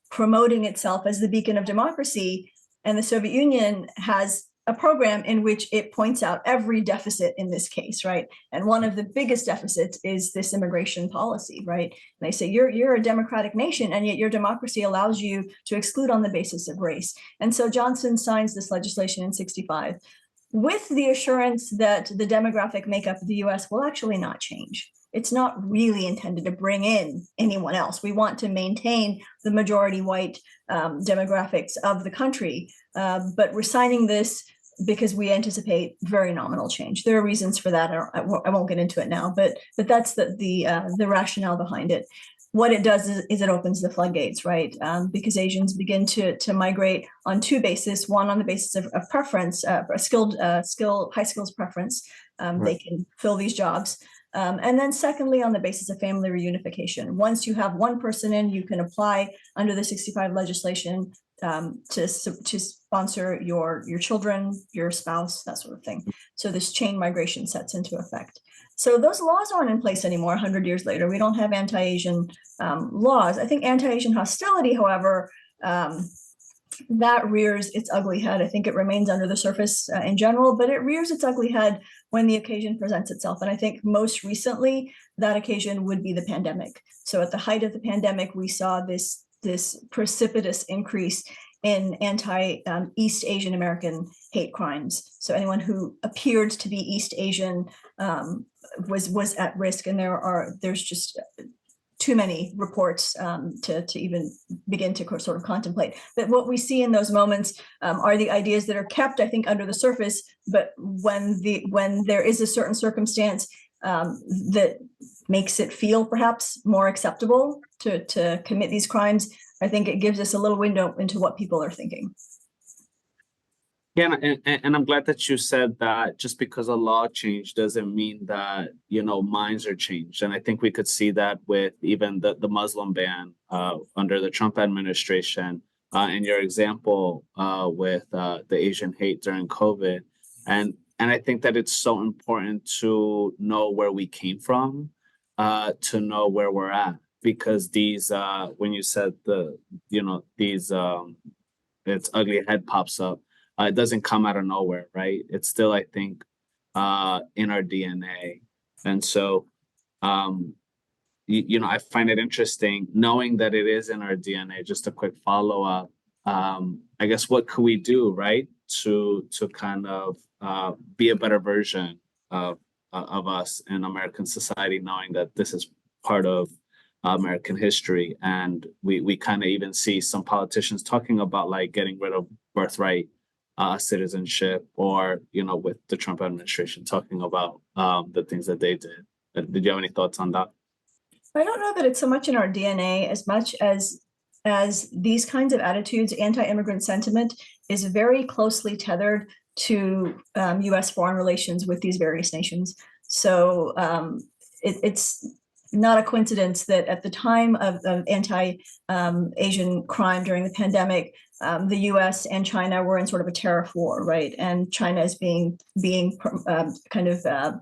promoting itself as the beacon of democracy. And the Soviet Union has a program in which it points out every deficit in this case, right? And one of the biggest deficits is this immigration policy, right? And they say you're a democratic nation, and yet your democracy allows you to exclude on the basis of race. And so Johnson signs this legislation in '65 with the assurance that the demographic makeup of the US will actually not change. It's not really intended to bring in anyone else. We want to maintain the majority white demographics of the country, but we're signing this because we anticipate very nominal change. There are reasons for that. I won't get into it now, but that's the rationale behind it. What it does is it opens the floodgates, right? Because Asians begin to migrate on two bases. One, on the basis of preference, a high skills preference. Right. They can fill these jobs. And then secondly, on the basis of family reunification. Once you have one person in, you can apply under the '65 legislation to sponsor your children, your spouse, that sort of thing. So this chain migration sets into effect. So those laws aren't in place anymore 100 years later. We don't have anti-Asian laws. I think anti-Asian hostility, however, that rears its ugly head. I think it remains under the surface in general, but it rears its ugly head when the occasion presents itself. And I think most recently, that occasion would be the pandemic. So at the height of the pandemic, we saw this precipitous increase in anti-East Asian American hate crimes. So anyone who appeared to be East Asian was at risk, and there's just too many reports to even begin to sort of contemplate. But what we see in those moments are the ideas that are kept, I think, under the surface. But when there is a certain circumstance that makes it feel perhaps more acceptable to commit these crimes, I think it gives us a little window into what people are thinking. Yeah, and I'm glad that you said that just because a law changed doesn't mean that, minds are changed. And I think we could see that with even the Muslim ban under the Trump administration, and your example with the Asian hate during COVID. And I think that it's so important to know where we came from, to know where we're at, because these, when you said these, its ugly head pops up. It doesn't come out of nowhere, right? It's still, I think, in our DNA. And so, I find it interesting knowing that it is in our DNA. Just a quick follow-up. I guess, what could we do, right, to kind of be a better version of us in American society, knowing that this is part of American history. And we kind of even see some politicians talking about like getting rid of birthright citizenship, or with the Trump administration talking about the things that they did. Did you have any thoughts on that? I don't know that it's so much in our DNA as much as these kinds of attitudes. Anti-immigrant sentiment is very closely tethered to U.S. foreign relations with these various nations. So it's not a coincidence that at the time of anti-Asian crime during the pandemic, the U.S. and China were in sort of a tariff war, right? And China is being kind of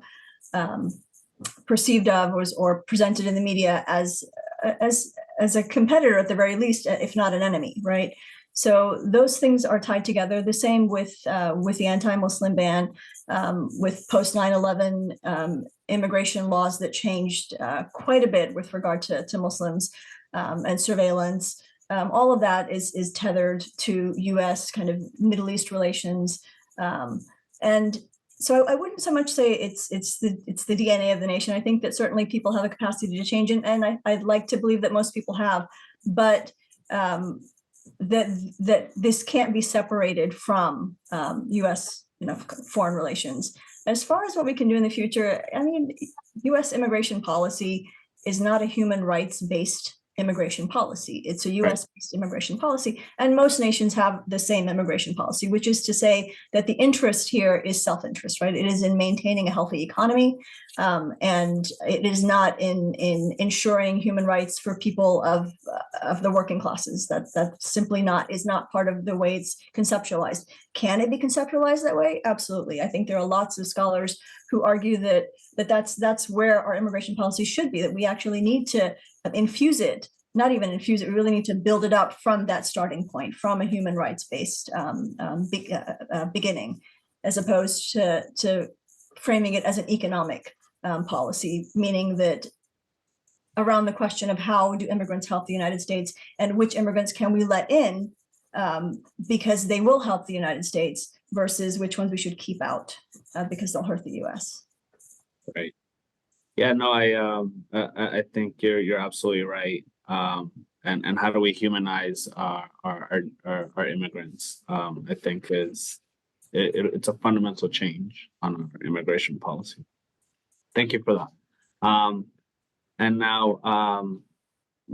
perceived of or presented in the media as a competitor at the very least, if not an enemy, right? So those things are tied together. The same with the anti-Muslim ban, with post 9/11 immigration laws that changed quite a bit with regard to Muslims and surveillance. All of that is tethered to U.S. kind of Middle East relations, and so I wouldn't so much say it's the DNA of the nation. I think that certainly people have the capacity to change, and I'd like to believe that most people have, but that this can't be separated from U.S. foreign relations. As far as what we can do in the future, I mean, U.S. immigration policy is not a human rights based immigration policy. It's a US-based immigration policy, and most nations have the same immigration policy, which is to say that the interest here is self-interest, right? It is in maintaining a healthy economy, and it is not in ensuring human rights for people of the working classes. That's simply is not part of the way it's conceptualized. Can it be conceptualized that way? Absolutely. I think there are lots of scholars who argue that's where our immigration policy should be, that we actually need to infuse it, not even infuse it, we really need to build it up from that starting point, from a human rights-based beginning, as opposed to framing it as an economic policy, meaning that around the question of how do immigrants help the United States and which immigrants can we let in because they will help the United States versus which ones we should keep out because they'll hurt the US. Right. Yeah, no, I think you're absolutely right. And how do we humanize our immigrants? I think it's a fundamental change on our immigration policy. Thank you for that. And now,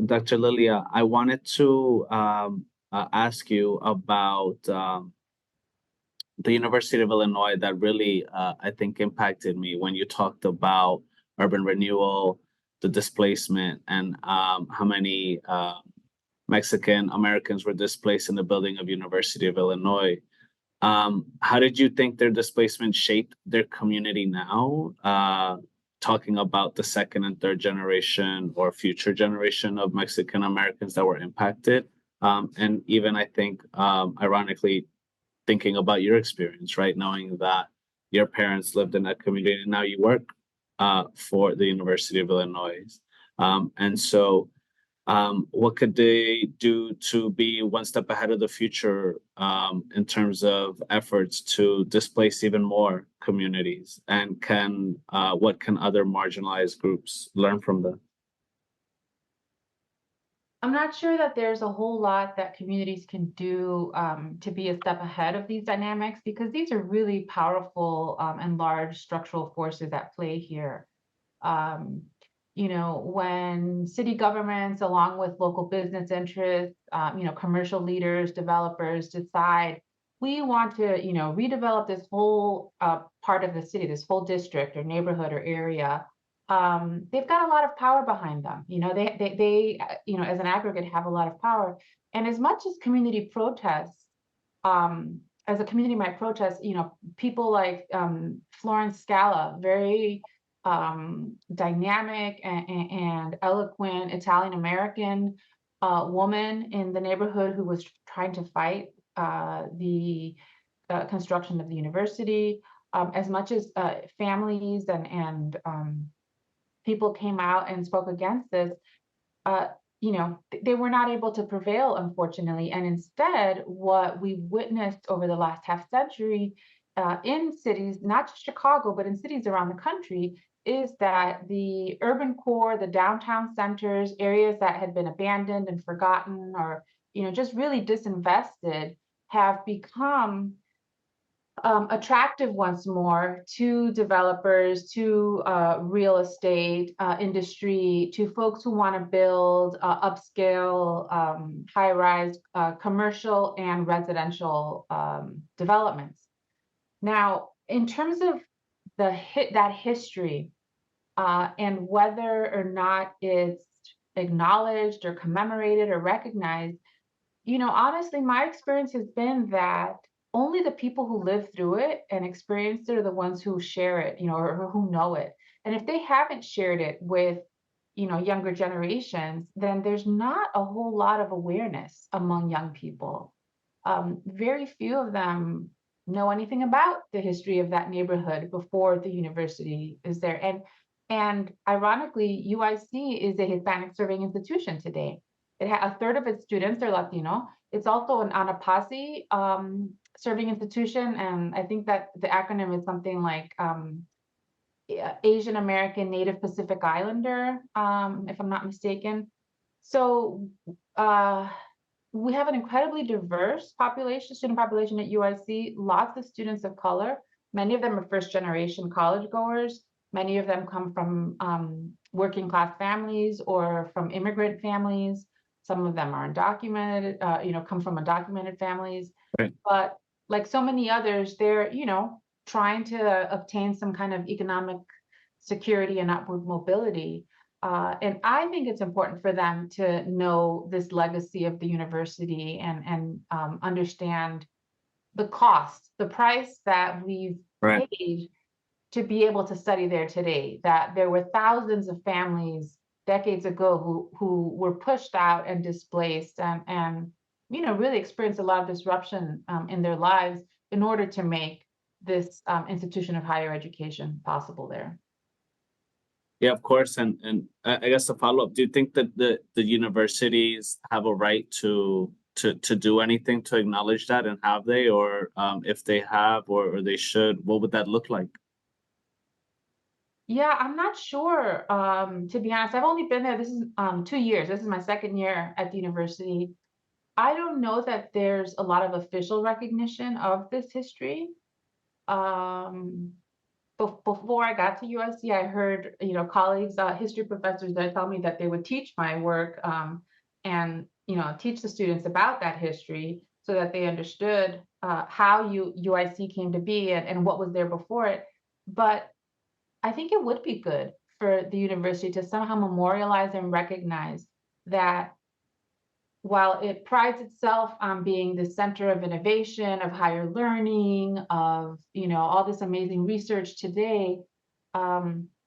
Dr. Lilia, I wanted to ask you about the University of Illinois that really, I think, impacted me when you talked about urban renewal, the displacement, and how many Mexican Americans were displaced in the building of University of Illinois. How did you think their displacement shaped their community now? Talking about the second and third generation or future generation of Mexican Americans that were impacted. And even I think, ironically, thinking about your experience, right? Knowing that your parents lived in that community and now you work for the University of Illinois. And so what could they do to be one step ahead of the future in terms of efforts to displace even more communities? And what can other marginalized groups learn from them? I'm not sure that there's a whole lot that communities can do to be a step ahead of these dynamics, because these are really powerful and large structural forces at play here. When city governments, along with local business interests, commercial leaders, developers decide we want to, redevelop this whole part of the city, this whole district or neighborhood or area, they've got a lot of power behind them. They as an aggregate have a lot of power. And as much as community protests, as a community might protest, people like Florence Scala, very dynamic and eloquent Italian-American woman in the neighborhood who was trying to fight the construction of the university, as much as families and people came out and spoke against this, they were not able to prevail, unfortunately. And instead, what we witnessed over the last half century in cities, not just Chicago, but in cities around the country, is that the urban core, the downtown centers, areas that had been abandoned and forgotten or, just really disinvested, have become attractive once more to developers, to real estate industry, to folks who want to build upscale, high-rise commercial and residential developments. Now, in terms of that history and whether or not it's acknowledged or commemorated or recognized, honestly, my experience has been that only the people who live through it and experienced it are the ones who share it, or who know it. And if they haven't shared it with, younger generations, then there's not a whole lot of awareness among young people. Very few of them know anything about the history of that neighborhood before the university is there. And ironically, UIC is a Hispanic serving institution today. A third of its students are Latino. It's also an ANAPASI serving institution, and I think that the acronym is something like Asian American Native Pacific Islander, if I'm not mistaken. So we have an incredibly diverse student population at UIC, lots of students of color. Many of them are first-generation college goers. Many of them come from working class families or from immigrant families. Some of them are undocumented, come from undocumented families. Right. But like so many others, they're, trying to obtain some kind of economic security and upward mobility. And I think it's important for them to know this legacy of the university and understand the cost, the price that we've Right. paid to be able to study there today, that there were thousands of families decades ago who were pushed out and displaced and really experienced a lot of disruption in their lives in order to make this institution of higher education possible there. Yeah, of course. And I guess to follow up, do you think that the universities have a right to do anything to acknowledge that, and have they, or if they have, or they should, what would that look like? Yeah, I'm not sure. To be honest, I've only been there. This is 2 years. This is my second year at the university. I don't know that there's a lot of official recognition of this history. Before I got to USC, I heard, colleagues, history professors that tell me that they would teach my work and, teach the students about that history so that they understood how UIC came to be and what was there before it. But I think it would be good for the university to somehow memorialize and recognize that while it prides itself on being the center of innovation, of higher learning, of all this amazing research today,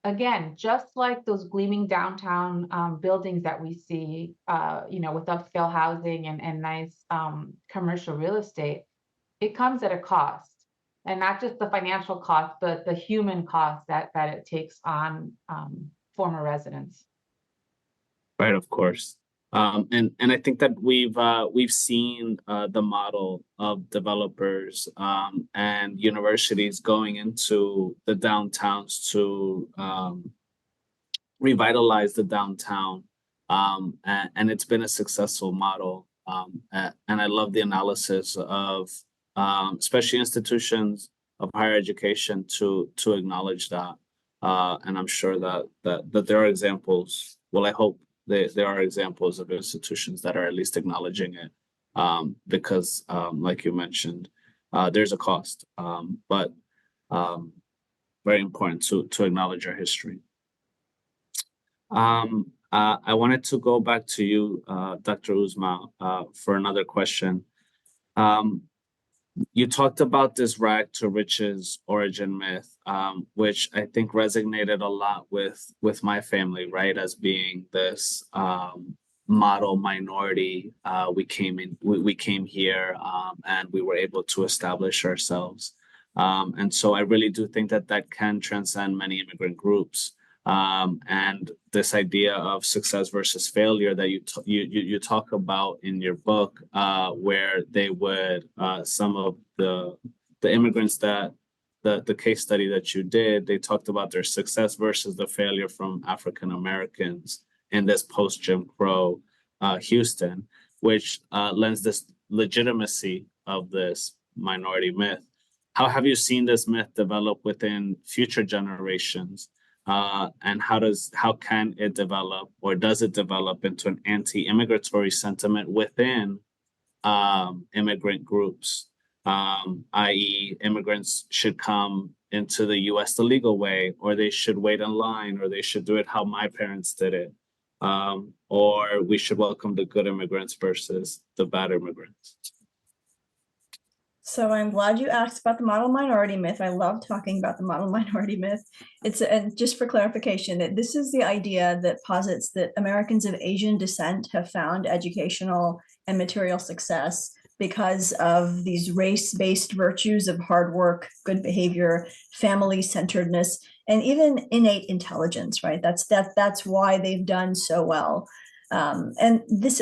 again, just like those gleaming downtown buildings that we see, with upscale housing and nice commercial real estate, it comes at a cost. And not just the financial cost, but the human cost that it takes on former residents. Right, of course. And I think that we've seen the model of developers and universities going into the downtowns to revitalize the downtown, and it's been a successful model. And I love the analysis of especially institutions of higher education to acknowledge that. And I'm sure that there are examples. Well, I hope there are examples of institutions that are at least acknowledging it, because like you mentioned, there's a cost, but very important to acknowledge our history. I wanted to go back to you, Dr. Uzma, for another question. You talked about this rag to riches origin myth, which I think resonated a lot with my family, right? As being this model minority, we came here and we were able to establish ourselves, and so I really do think that can transcend many immigrant groups. And this idea of success versus failure that you talk about in your book, where they would some of the immigrants that the case study that you did, they talked about their success versus the failure from African Americans in this post Jim Crow Houston, which lends this legitimacy of this minority myth. How have you seen this myth develop within future generations? And how can it develop, or does it develop into an anti-immigratory sentiment within immigrant groups, i.e. immigrants should come into the US the legal way, or they should wait in line, or they should do it how my parents did it, or we should welcome the good immigrants versus the bad immigrants? So I'm glad you asked about the model minority myth. I love talking about the model minority myth. And just for clarification, that this is the idea that posits that Americans of Asian descent have found educational and material success because of these race-based virtues of hard work, good behavior, family-centeredness, and even innate intelligence, right? That's why they've done so well. And this,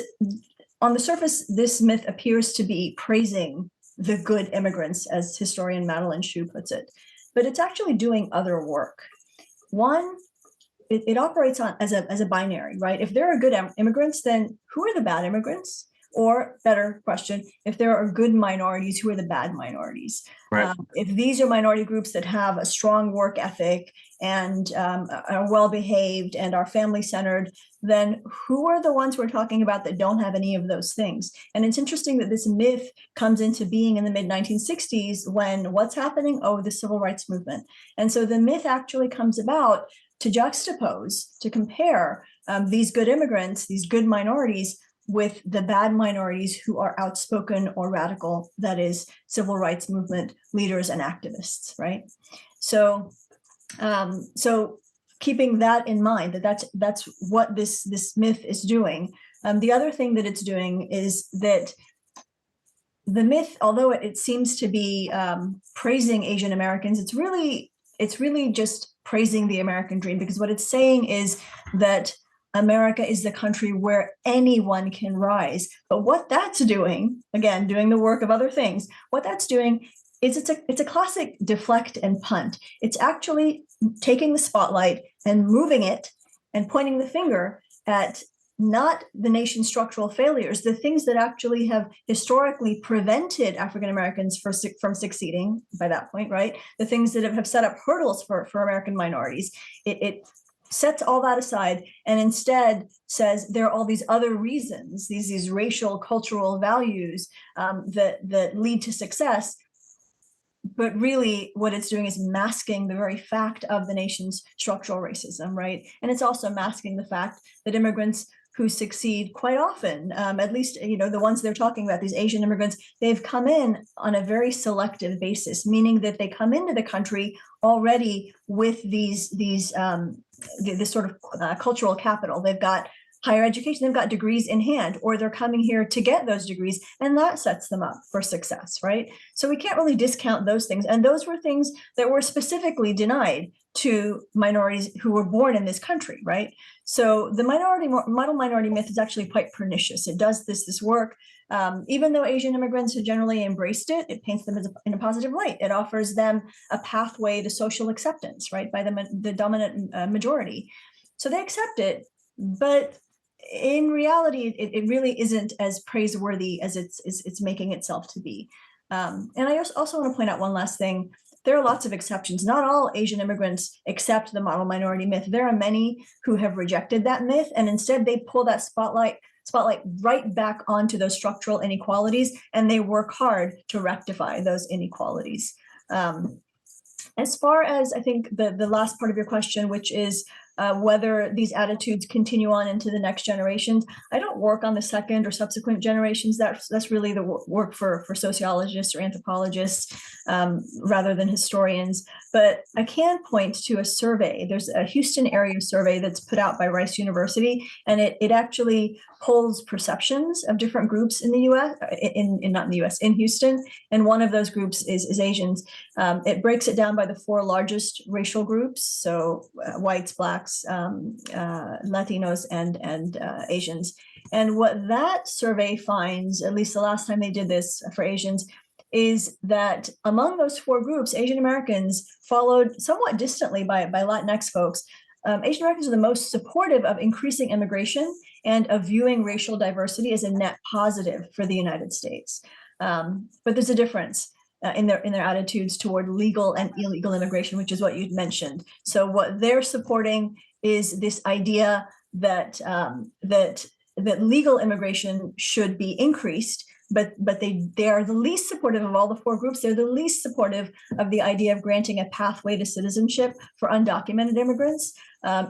on the surface, this myth appears to be praising the good immigrants, as historian Madeline Shu puts it, but it's actually doing other work. One, it operates on as a binary, right? If there are good immigrants, then who are the bad immigrants? Or better question, if there are good minorities, who are the bad minorities? Right. If these are minority groups that have a strong work ethic and are well-behaved and are family-centered, then who are the ones we're talking about that don't have any of those things? And it's interesting that this myth comes into being in the mid-1960s when what's happening? Oh, the civil rights movement. And so the myth actually comes about to juxtapose, to compare these good immigrants, these good minorities, with the bad minorities who are outspoken or radical, that is, civil rights movement leaders and activists, right? So, so keeping that in mind, that's what this myth is doing. The other thing that it's doing is that the myth, although it seems to be praising Asian Americans, it's really just praising the American dream, because what it's saying is that America is the country where anyone can rise. But what that's doing, again, doing the work of other things, what that's doing is it's a classic deflect and punt. It's actually taking the spotlight and moving it and pointing the finger at not the nation's structural failures, the things that actually have historically prevented African Americans from succeeding by that point, right? The things that have set up hurdles for American minorities. It sets all that aside and instead says there are all these other reasons, these racial, cultural values that lead to success. But really what it's doing is masking the very fact of the nation's structural racism, right? And it's also masking the fact that immigrants who succeed quite often, at least, the ones they're talking about, these Asian immigrants, they've come in on a very selective basis, meaning that they come into the country already with this sort of cultural capital. They've got higher education, they've got degrees in hand, or they're coming here to get those degrees, and that sets them up for success, right? So we can't really discount those things. And those were things that were specifically denied to minorities who were born in this country, right? So the model minority myth is actually quite pernicious. It does this work. Even though Asian immigrants have generally embraced it, it paints them in a positive light. It offers them a pathway to social acceptance, right, by the dominant majority. So they accept it, but in reality, it really isn't as praiseworthy as it's making itself to be. And I also want to point out one last thing. There are lots of exceptions. Not all Asian immigrants accept the model minority myth. There are many who have rejected that myth, and instead they pull that spotlight right back onto those structural inequalities, and they work hard to rectify those inequalities. As far as, I think, the last part of your question, which is whether these attitudes continue on into the next generations, I don't work on the second or subsequent generations. That's really the work for sociologists or anthropologists rather than historians. But I can point to a survey. There's a Houston area survey that's put out by Rice University, and it actually polls perceptions of different groups in the U.S. Not in the U.S. in Houston, and one of those groups is Asians. It breaks it down by the 4 largest racial groups, so whites, blacks, Latinos, and Asians. And what that survey finds, at least the last time they did this for Asians, is that among those 4 groups, Asian Americans, followed somewhat distantly by Latinx folks. Asian Americans are the most supportive of increasing immigration and of viewing racial diversity as a net positive for the United States. But there's a difference in their attitudes toward legal and illegal immigration, which is what you mentioned. So what they're supporting is this idea that that legal immigration should be increased, but they are the least supportive of all the 4 groups. They're the least supportive of the idea of granting a pathway to citizenship for undocumented immigrants.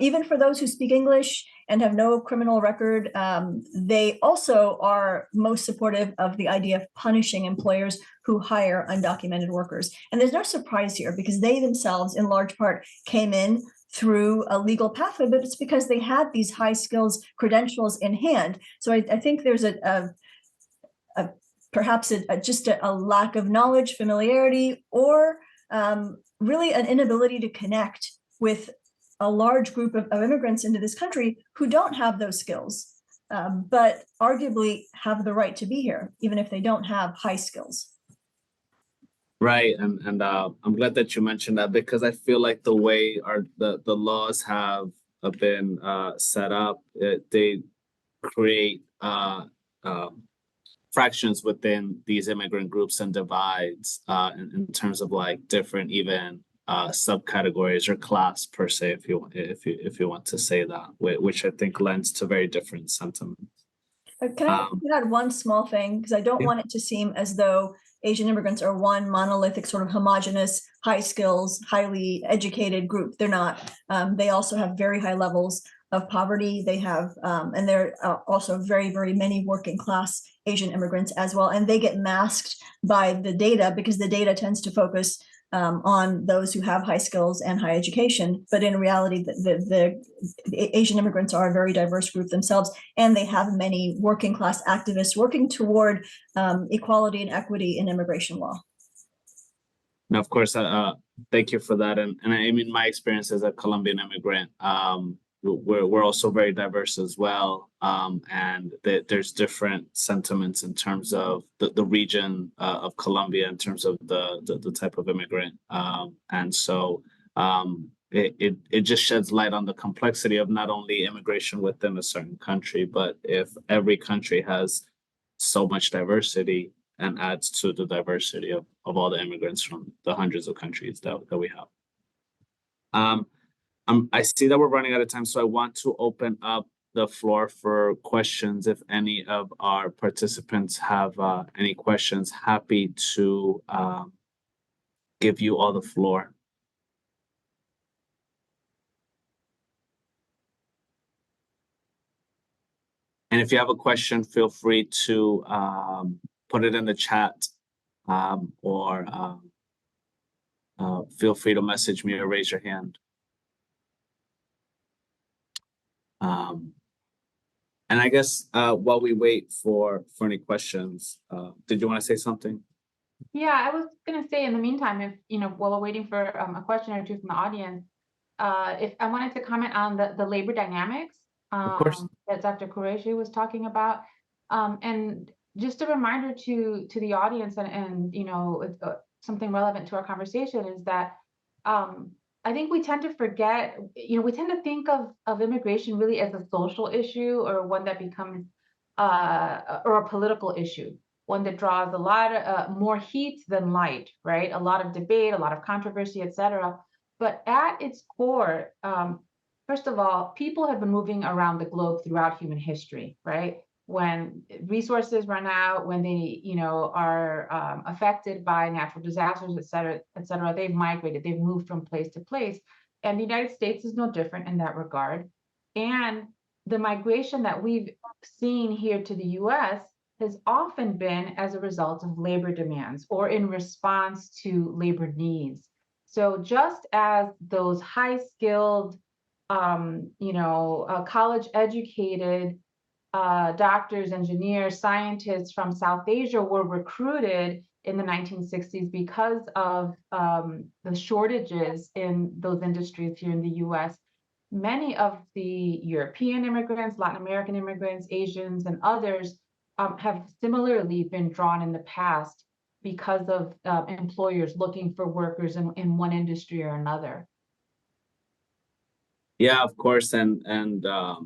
Even for those who speak English and have no criminal record, they also are most supportive of the idea of punishing employers who hire undocumented workers. And there's no surprise here, because they themselves, in large part, came in through a legal pathway, but it's because they had these high skills credentials in hand. So I think there's perhaps just a lack of knowledge, familiarity, or really an inability to connect with a large group of immigrants into this country who don't have those skills, but arguably have the right to be here, even if they don't have high skills. Right, and I'm glad that you mentioned that, because I feel like the way the laws have been set up, they create fractions within these immigrant groups and divides in terms of like different even subcategories or class per se, if you want to say that, which I think lends to very different sentiments. Can I add one small thing? Because I don't want it to seem as though Asian immigrants are one monolithic, sort of homogenous, high skills, highly educated group. They're not. They also have very high levels of poverty. They have, and there are also very, very many working class Asian immigrants as well. And they get masked by the data because the data tends to focus on those who have high skills and high education. But in reality, the Asian immigrants are a very diverse group themselves, and they have many working class activists working toward equality and equity in immigration law. Now, of course, thank you for that. And I mean, my experience as a Colombian immigrant, we're also very diverse as well. And there's different sentiments in terms of the region of Colombia, in terms of the type of immigrant. And so it just sheds light on the complexity of not only immigration within a certain country, but if every country has so much diversity and adds to the diversity of all the immigrants from the hundreds of countries that we have. I see that we're running out of time, so I want to open up the floor for questions. If any of our participants have any questions, happy to give you all the floor. And if you have a question, feel free to put it in the chat or feel free to message me or raise your hand. And I guess while we wait for any questions, did you want to say something? Yeah, I was going to say in the meantime, if, while we're waiting for a question or two from the audience, if I wanted to comment on the labor dynamics Of course. that Dr. Cortes was talking about. And just a reminder to the audience and something relevant to our conversation is that I think we tend to forget, we tend to think of immigration really as a social issue or one that becomes or a political issue, one that draws a lot of more heat than light, right? A lot of debate, a lot of controversy, et cetera. But at its core, first of all, people have been moving around the globe throughout human history, right? When resources run out, when they, are affected by natural disasters, et cetera, they've migrated, they've moved from place to place. And the United States is no different in that regard. And the migration that we've seen here to the US has often been as a result of labor demands or in response to labor needs. So just as those high-skilled, college-educated doctors, engineers, scientists from South Asia were recruited in the 1960s because of the shortages in those industries here in the US. Many of the European immigrants, Latin American immigrants, Asians, and others have similarly been drawn in the past because of employers looking for workers in one industry or another. Yeah, of course, and I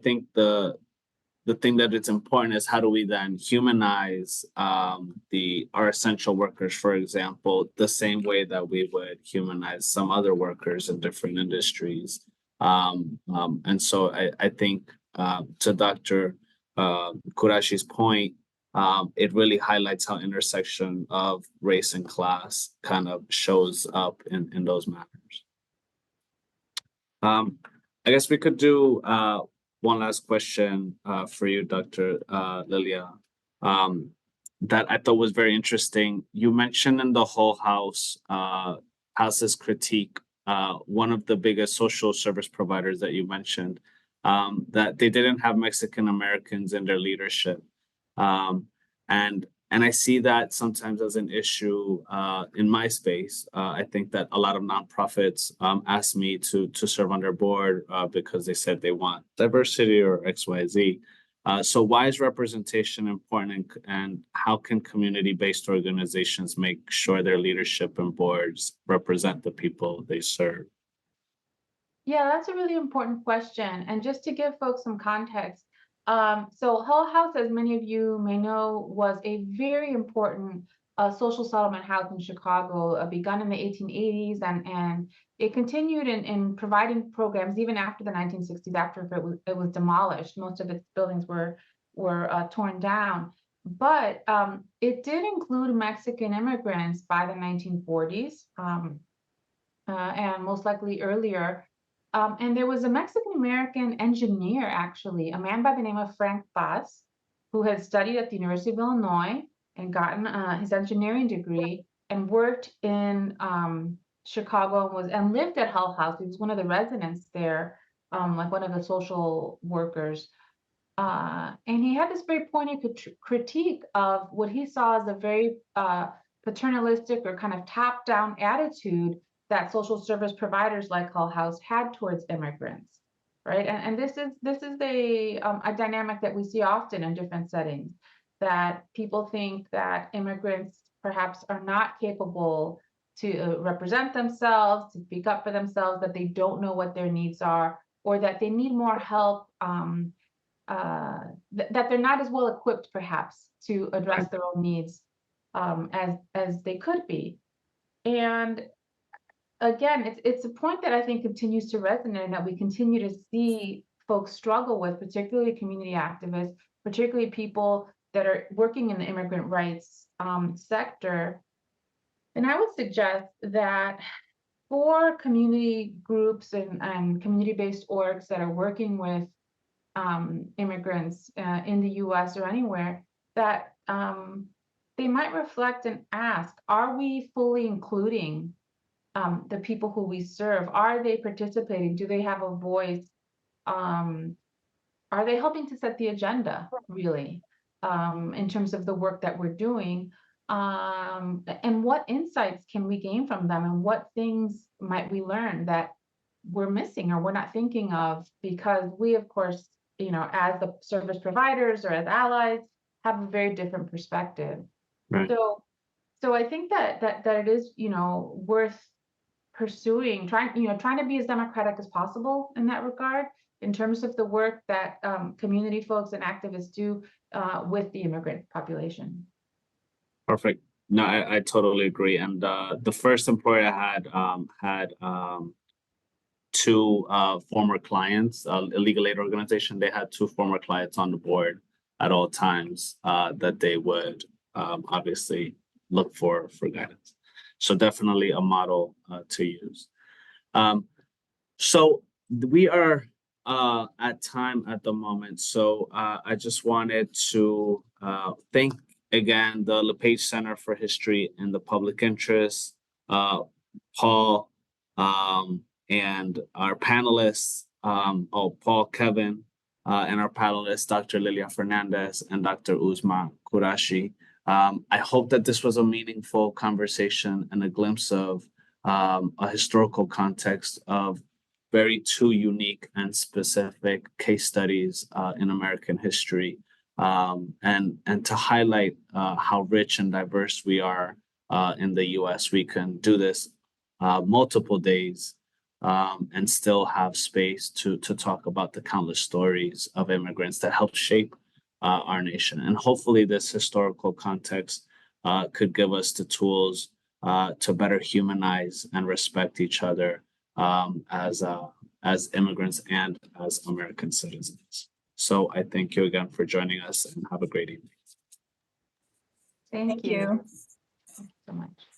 think the thing that it's important is how do we then humanize our essential workers, for example, the same way that we would humanize some other workers in different industries. And so I think to Dr. Cortes' point, it really highlights how intersection of race and class kind of shows up in those matters. I guess we could do one last question for you, Dr. Lilia, that I thought was very interesting. You mentioned in the Whole House's critique, one of the biggest social service providers that you mentioned, that they didn't have Mexican Americans in their leadership. And I see that sometimes as an issue in my space. I think that a lot of nonprofits ask me to serve on their board because they said they want diversity or XYZ. So why is representation important, and how can community-based organizations make sure their leadership and boards represent the people they serve? Yeah, that's a really important question. And just to give folks some context, So Hull House, as many of you may know, was a very important social settlement house in Chicago, begun in the 1880s, and it continued in providing programs even after the 1960s, after it was demolished. Most of its buildings were torn down. But it did include Mexican immigrants by the 1940s, and most likely earlier. And there was a Mexican-American engineer, actually, a man by the name of Frank Paz, who had studied at the University of Illinois and gotten his engineering degree and worked in Chicago and lived at Hull House. He was one of the residents there, like one of the social workers. And he had this very pointed critique of what he saw as a very paternalistic or kind of top-down attitude that social service providers like Hull House had towards immigrants, right? And this is a dynamic that we see often in different settings, that people think that immigrants perhaps are not capable to represent themselves, to speak up for themselves, that they don't know what their needs are, or that they need more help, that they're not as well equipped perhaps to address their own needs as they could be. And again, it's a point that I think continues to resonate, and that we continue to see folks struggle with, particularly community activists, particularly people that are working in the immigrant rights sector. And I would suggest that for community groups and community-based orgs that are working with immigrants in the US or anywhere, that they might reflect and ask, are we fully including the people who we serve? Are they participating? Do they have a voice? Are they helping to set the agenda, really, in terms of the work that we're doing? And what insights can we gain from them? And what things might we learn that we're missing or we're not thinking of? Because we, of course, as the service providers or as allies, have a very different perspective. Right. So I think that it is, worth pursuing, trying to be as democratic as possible in that regard, in terms of the work that community folks and activists do with the immigrant population. Perfect. No, I totally agree. And the first employer I had two former clients, a legal aid organization. They had two former clients on the board at all times that they would obviously look for guidance. So definitely a model to use. So we are at time at the moment. So I just wanted to thank again the LePage Center for History and the Public Interest, Paul, and our panelists, Paul, Kevin, and our panelists, Dr. Lilia Fernandez and Dr. Uzma Kurashi. I hope that this was a meaningful conversation and a glimpse of a historical context of two unique and specific case studies in American history, and to highlight how rich and diverse we are in the US. We can do this multiple days and still have space to talk about the countless stories of immigrants that helped shape our nation. And hopefully this historical context could give us the tools to better humanize and respect each other as immigrants and as American citizens. So I thank you again for joining us, and have a great evening. Thank you. you. Thank you so much.